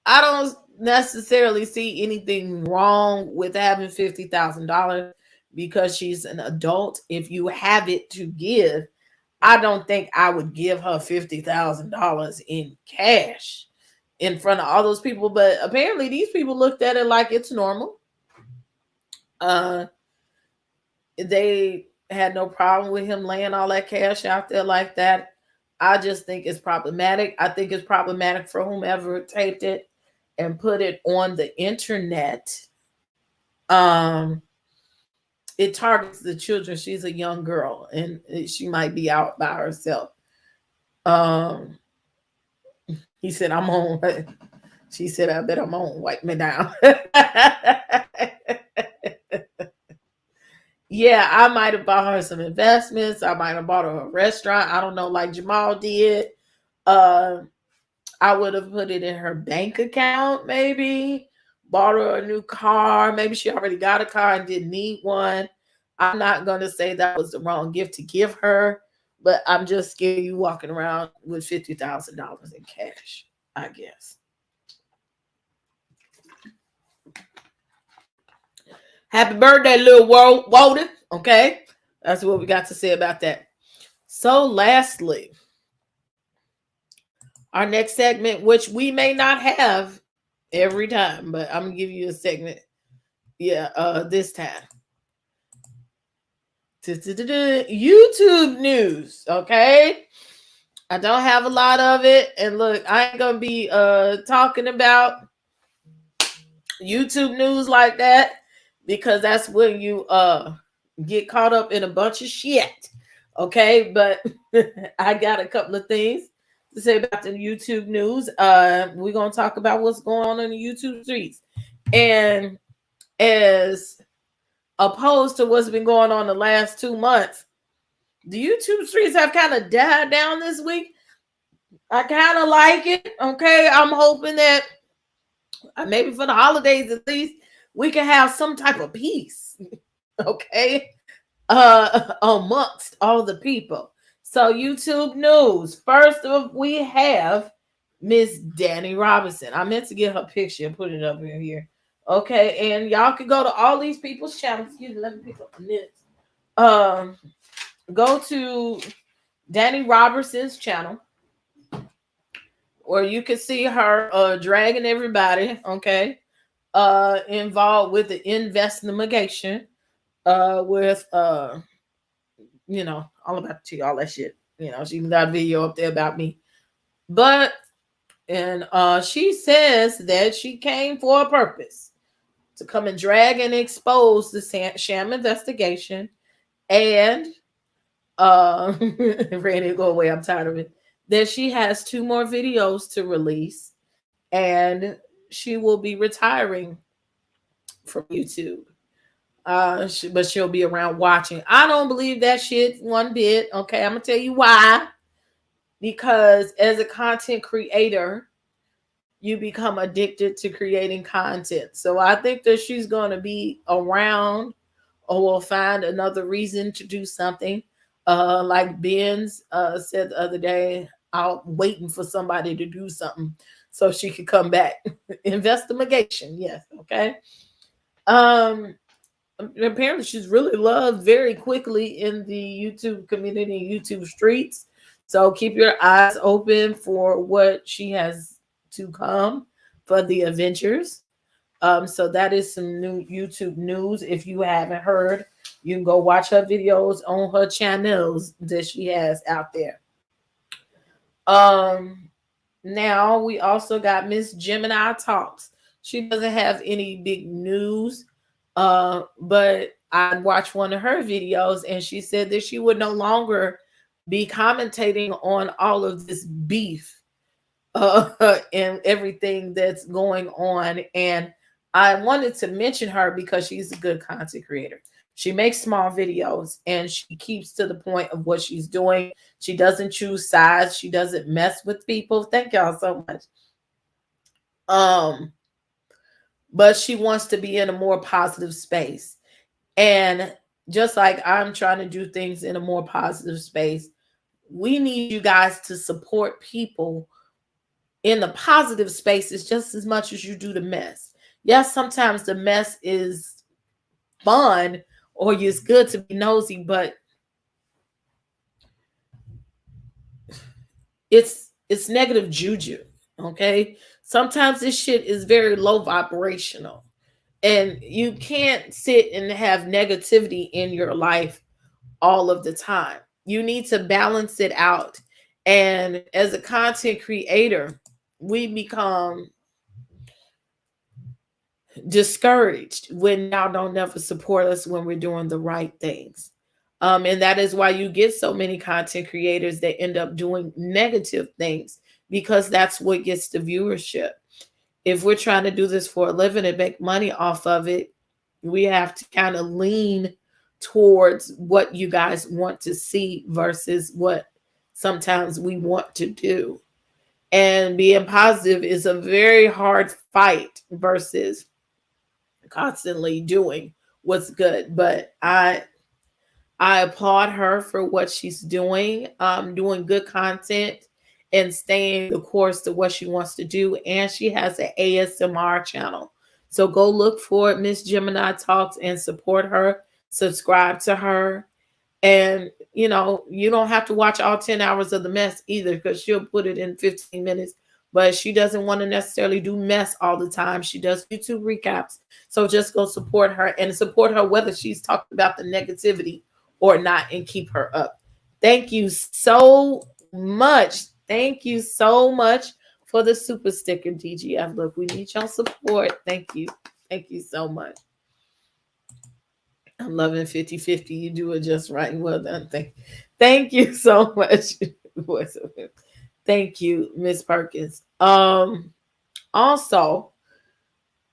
don't necessarily see anything wrong with having $50,000 because she's an adult. If you have it to give, I don't think I would give her $50,000 in cash in front of all those people. But apparently these people looked at it like it's normal. They had no problem with him laying all that cash out there like that. I just think it's problematic. I think it's problematic for whomever taped it and put it on the internet. It targets the children. She's a young girl and she might be out by herself. He said, I'm on. She said, I bet I'm on. Wipe me down. Yeah, I might have bought her some investments. I might have bought her a restaurant. I don't know, like Jamal did. I would have put it in her bank account, maybe. Bought her a new car. Maybe she already got a car and didn't need one. I'm not going to say that was the wrong gift to give her, but I'm just scared you walking around with $50,000 in cash, I guess. Happy birthday, little Walden. Okay, that's what we got to say about that. So, lastly, our next segment, which we may not have every time, but I'm gonna give you a segment. Yeah, this time. YouTube news. Okay, I don't have a lot of it, and look, I ain't gonna be talking about YouTube news like that, because that's when you get caught up in a bunch of shit. Okay, but I got a couple of things to say about the YouTube news. We're gonna talk about what's going on in the YouTube streets, and as opposed to what's been going on the last 2 months, the YouTube streets have kind of died down this week. I kind of like it. Okay, I'm hoping that maybe for the holidays at least we can have some type of peace. Okay, amongst all the people. So YouTube news. First of, we have Miss Danny Robinson. I meant to get her picture and put it up in here. Okay, and y'all can go to all these people's channels. Excuse me, let me pick up the minutes. Go to Danny Robinson's channel, where you can see her dragging everybody, okay, involved with the investigation, with you know, all about all that shit. You know, she got a video up there about me. But and she says that she came for a purpose, to come and drag and expose the sham investigation. And Randy, go away, I'm tired of it. That she has 2 more videos to release, and she will be retiring from YouTube. But she'll be around watching. I don't believe that shit one bit. Okay, I'm gonna tell you why. Because as a content creator, you become addicted to creating content. So I think that she's gonna be around, or will find another reason to do something. Like Benz said the other day, I'm waiting for somebody to do something so she could come back. Investigation, yes, okay. Apparently she's really loved very quickly in the YouTube community, YouTube streets. So keep your eyes open for what she has to come for the adventures. So that is some new YouTube news. If you haven't heard, you can go watch her videos on her channels that she has out there. Now we also got Miss Gemini Talks. She doesn't have any big news, but I watched one of her videos, and she said that she would no longer be commentating on all of this beef and everything that's going on. And I wanted to mention her because she's a good content creator. She makes small videos, and she keeps to the point of what she's doing. She doesn't choose sides. She doesn't mess with people. Thank y'all so much. But she wants to be in a more positive space. And just like I'm trying to do things in a more positive space, we need you guys to support people in the positive spaces just as much as you do the mess. Yes, sometimes the mess is fun, or it's good to be nosy, but it's negative juju. Okay, sometimes this shit is very low vibrational, and you can't sit and have negativity in your life all of the time. You need to balance it out. And as a content creator, we become discouraged when y'all don't never support us when we're doing the right things. And that is why you get so many content creators that end up doing negative things, because that's what gets the viewership. If we're trying to do this for a living and make money off of it, we have to kind of lean towards what you guys want to see versus what sometimes we want to do. And being positive is a very hard fight versus constantly doing what's good. But I applaud her for what she's doing, doing good content and staying the course to what she wants to do. And she has an ASMR channel. So go look for Miss Gemini Talks and support her. Subscribe to her. And, you know, you don't have to watch all 10 hours of the mess either, because she'll put it in 15 minutes. But she doesn't want to necessarily do mess all the time. She does YouTube recaps. So just go support her, and support her whether she's talking about the negativity or not, and keep her up. Thank you so much. Thank you so much for the super sticker, DGF. Look, we need your support. Thank you. Thank you so much. I'm loving 50-50. You do it just right. Well done. Thank you so much. Thank you, Miss Perkins. Also,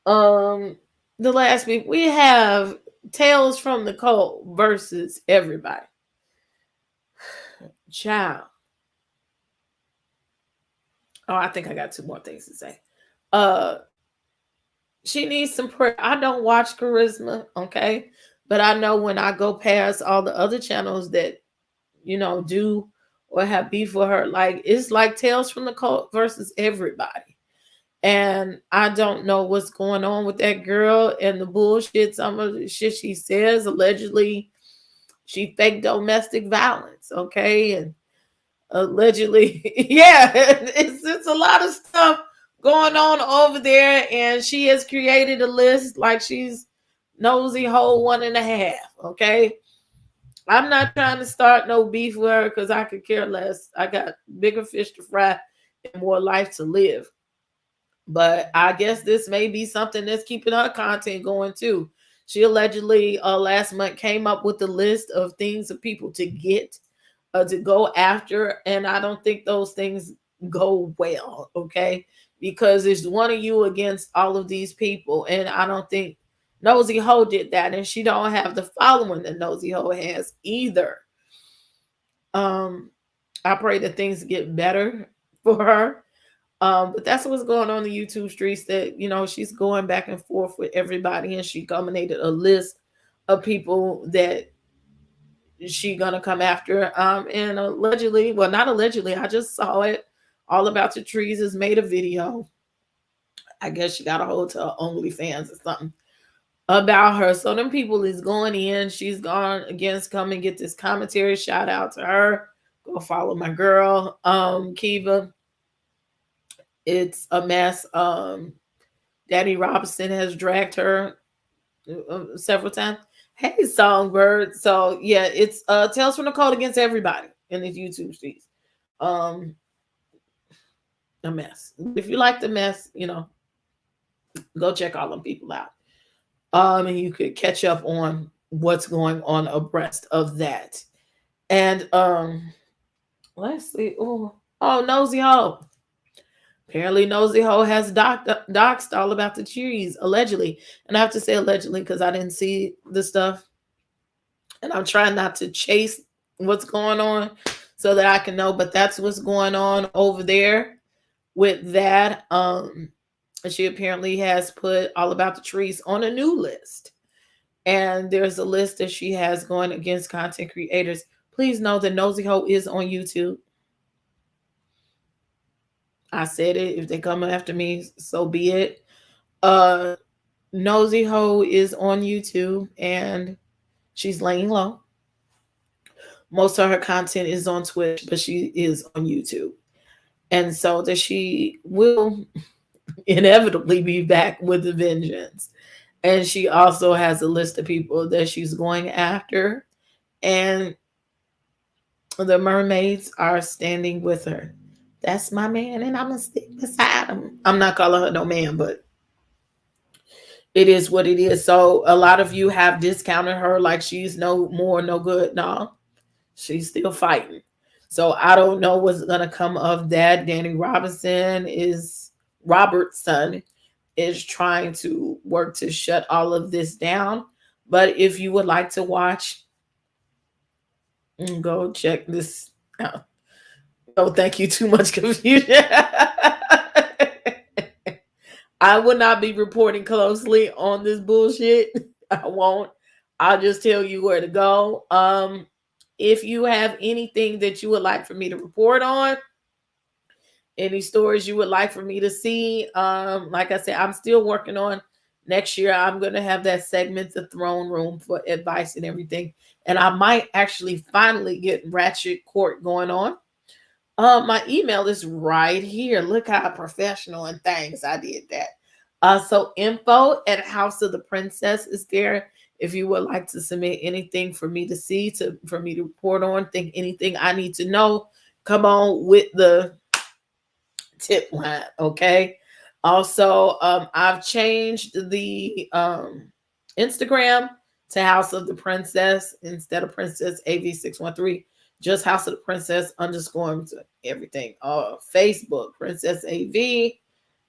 the last week we have Tales from the Cult versus everybody. Child. Oh, I think I got 2 more things to say. She needs some prayer. I don't watch Charisma, okay? But I know when I go past all the other channels that, you know, do or have beef with her, like, it's like Tales from the Cult versus everybody. And I don't know what's going on with that girl and the bullshit. Some of the shit she says, allegedly, she faked domestic violence, okay? And allegedly, yeah, it's a lot of stuff going on over there. And she has created a list like she's nosy hole 1.5, okay? I'm not trying to start no beef with her because I could care less. I got bigger fish to fry and more life to live. But I guess this may be something that's keeping her content going too. She allegedly last month came up with a list of things of people to get, to go after. And I don't think those things go well, okay? Because it's one of you against all of these people. And I don't think Nosy Ho did that, and she don't have the following that Nosy Ho has either. I pray that things get better for her. But that's what's going on in the YouTube streets, that, you know, she's going back and forth with everybody, and she culminated a list of people that she gonna come after. And allegedly, well, not allegedly, I just saw it. All About the Trees has made a video. I guess she got a hold to OnlyFans or something about her. So them people is going in. She's gone against. Come and get this commentary. Shout out to her. Go follow my girl, Kiva. It's a mess. Danny Robinson has dragged her several times. Hey, Songbird. So yeah, it's Tales from the Cult against everybody in these YouTube streets. A mess. If you like the mess, you know, go check all them people out. And you could catch up on what's going on abreast of that. And let's see. Oh, Nosy Ho. Apparently Nosy Ho has doxed All About the Trees, allegedly. And I have to say allegedly because I didn't see the stuff. And I'm trying not to chase what's going on so that I can know. But that's what's going on over there with that. She apparently has put All About the Trees on a new list. And there's a list that she has going against content creators. Please know that Nosy Ho is on YouTube. I said it. If they come after me, so be it. Nosy Ho is on YouTube, and she's laying low. Most of her content is on Twitch, but she is on YouTube. And so that she will inevitably be back with a vengeance. And she also has a list of people that she's going after, and the mermaids are standing with her. That's my man, and I'm gonna stick beside him. I'm not calling her no man, but it is what it is. So a lot of you have discounted her like she's no more, no good. No, she's still fighting. So I don't know what's gonna come of that. Danny Robertson is trying to work to shut all of this down. But if you would like to watch, go check this out. Oh, thank you. Too much confusion. I will not be reporting closely on this bullshit. I won't. I'll just tell you where to go. If you have anything that you would like for me to report on, any stories you would like for me to see, like I said, I'm still working on Next year, I'm going to have that segment, the throne room, for advice and everything. And I might actually finally get Ratchet Court going on. My email is right here. Look how professional and things I did that. So info at House of the Princess is there. If you would like to submit anything for me to see, for me to report on, think anything I need to know, come on with the tip line, okay? Also, I've changed the Instagram to House of the Princess instead of Princess AV613. Just House of the Princess _ everything. Facebook, Princess AV.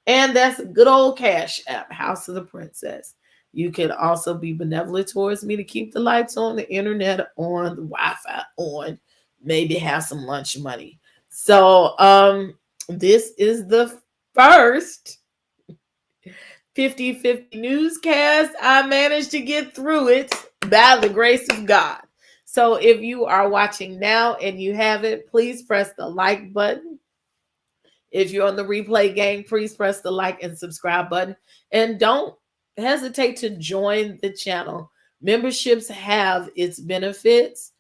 And that's a good old Cash App, House of the Princess. You can also be benevolent towards me to keep the lights on, the internet on, the Wi-Fi on, maybe have some lunch money. So this is the first 50/50 newscast. I managed to get through it by the grace of God. So if you are watching now and you haven't, please press the like button. If you're on the replay gang, please press the like and subscribe button. And don't hesitate to join the channel. Memberships have its benefits.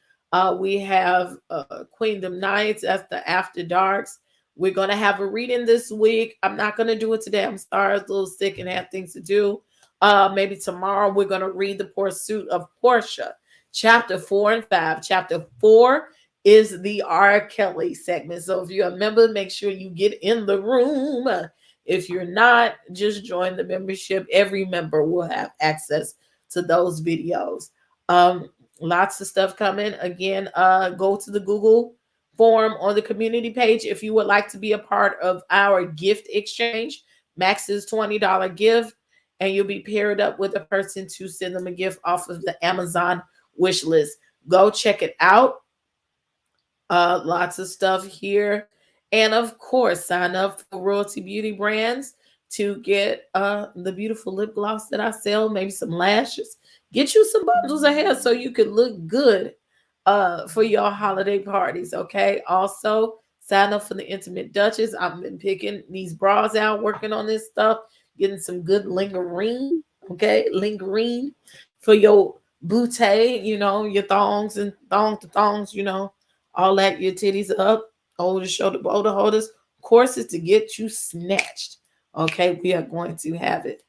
We have Queendom Nights, that's the After Darks. We're going to have a reading this week. I'm not going to do it today. I'm sorry, I was a little sick and have things to do. Maybe tomorrow we're going to read The Pursuit of Portia, chapter 4 and 5. Chapter 4 is the R. Kelly segment. So if you're a member, make sure you get in the room. If you're not, just join the membership. Every member will have access to those videos. Lots of stuff coming. Again, go to the Google form on the community page if you would like to be a part of our gift exchange. Max is $20 gift, and you'll be paired up with a person to send them a gift off of the Amazon wish list. Go check it out. Lots of stuff here. And of course, sign up for Royalty Beauty Brands to get the beautiful lip gloss that I sell, maybe some lashes. Get you some bundles of hair so you can look good for your holiday parties, okay? Also, sign up for the Intimate Dutchess. I've been picking these bras out, working on this stuff, getting some good lingering, okay? Lingering for your bootay, you know, your thongs and thongs, you know, all that, your titties up, over the shoulder, boulder holders. Of course, it's to get you snatched, okay? We are going to have it.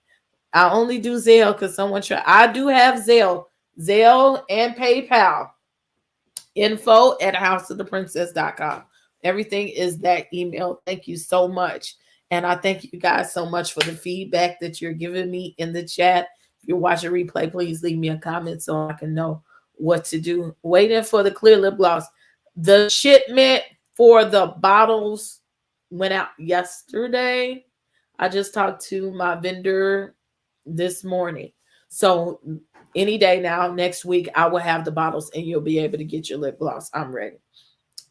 I only do Zelle because someone tried. I do have Zelle and PayPal. Info at hausoftheeprincess.com. Everything is that email. Thank you so much. And I thank you guys so much for the feedback that you're giving me in the chat. If you're watching replay, please leave me a comment so I can know what to do. Waiting for the clear lip gloss. The shipment for the bottles went out yesterday. I just talked to my vendor this morning. So any day now, next week, I will have the bottles and you'll be able to get your lip gloss. I'm ready.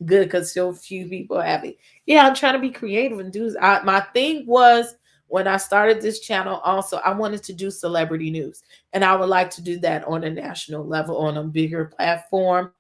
Good, because so few people have it. Yeah, I'm trying to be creative and do. My thing was when I started this channel, also, I wanted to do celebrity news. And I would like to do that on a national level, on a bigger platform.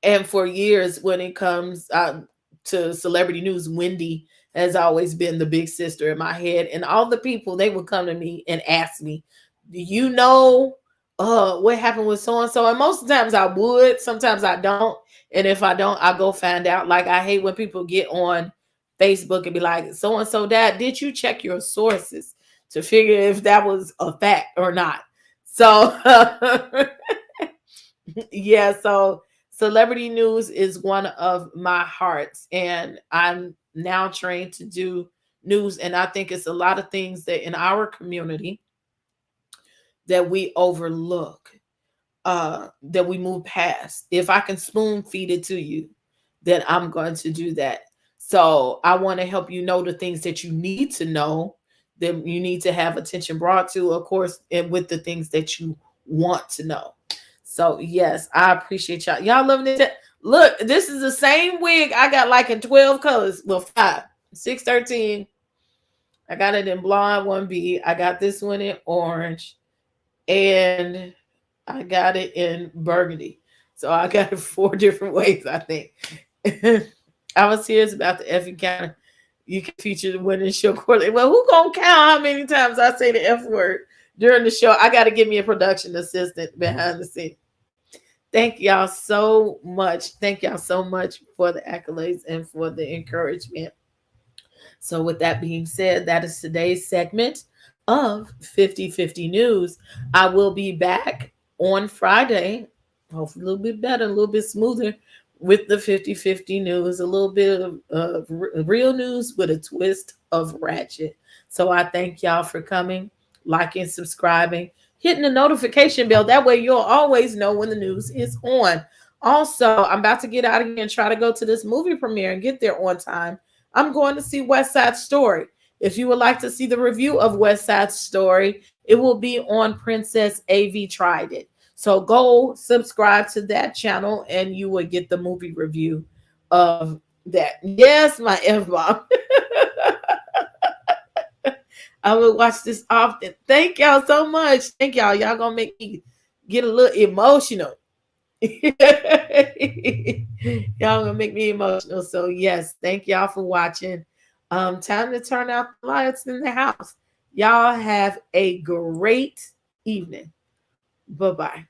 And for years, when it comes to celebrity news, Wendy has always been the big sister in my head. And all the people, they would come to me and ask me, do you know what happened with so-and-so? And most of the times I would, sometimes I don't. And if I don't, I go find out. Like, I hate when people get on Facebook and be like, so-and-so died. Did you check your sources to figure if that was a fact or not? So, yeah, so celebrity news is one of my hearts. And I'm now trained to do news. And I think it's a lot of things that in our community that we overlook, that we move past. If I can spoon feed it to you, then I'm going to do that. So I want to help you know the things that you need to know, that you need to have attention brought to, of course, and with the things that you want to know. So yes, I appreciate y'all. Y'all loving it. Look, this is the same wig I got like in 12 colors. Well, 5, 6, 13. I got it in blonde 1B. I got this one in orange. And I got it in burgundy. So I got it 4 different ways, I think. I was serious about the F encounter. You can feature the winning show quarterly. Well, who gonna count how many times I say the F word during the show. I got to give me a production assistant behind the scenes. Thank y'all so much. Thank y'all so much for the accolades and for the encouragement. So with that being said, that is today's segment of 50/50 News. I will be back on Friday, hopefully a little bit better, a little bit smoother with the 50/50 News, a little bit of real news with a twist of ratchet. So I thank y'all for coming, liking, subscribing, hitting the notification bell. That way you'll always know when the news is on. Also, I'm about to get out of here and try to go to this movie premiere and get there on time. I'm going to see West Side Story. If you would like to see the review of West Side Story, it will be on Princess AV Tried It. So go subscribe to that channel and you will get the movie review of that. Yes, my F-bomb. I will watch this often. Thank y'all so much. Thank y'all. Y'all gonna make me get a little emotional. Y'all gonna make me emotional. So yes, thank y'all for watching. Time to turn out the lights in the house. Y'all have a great evening. Bye-bye.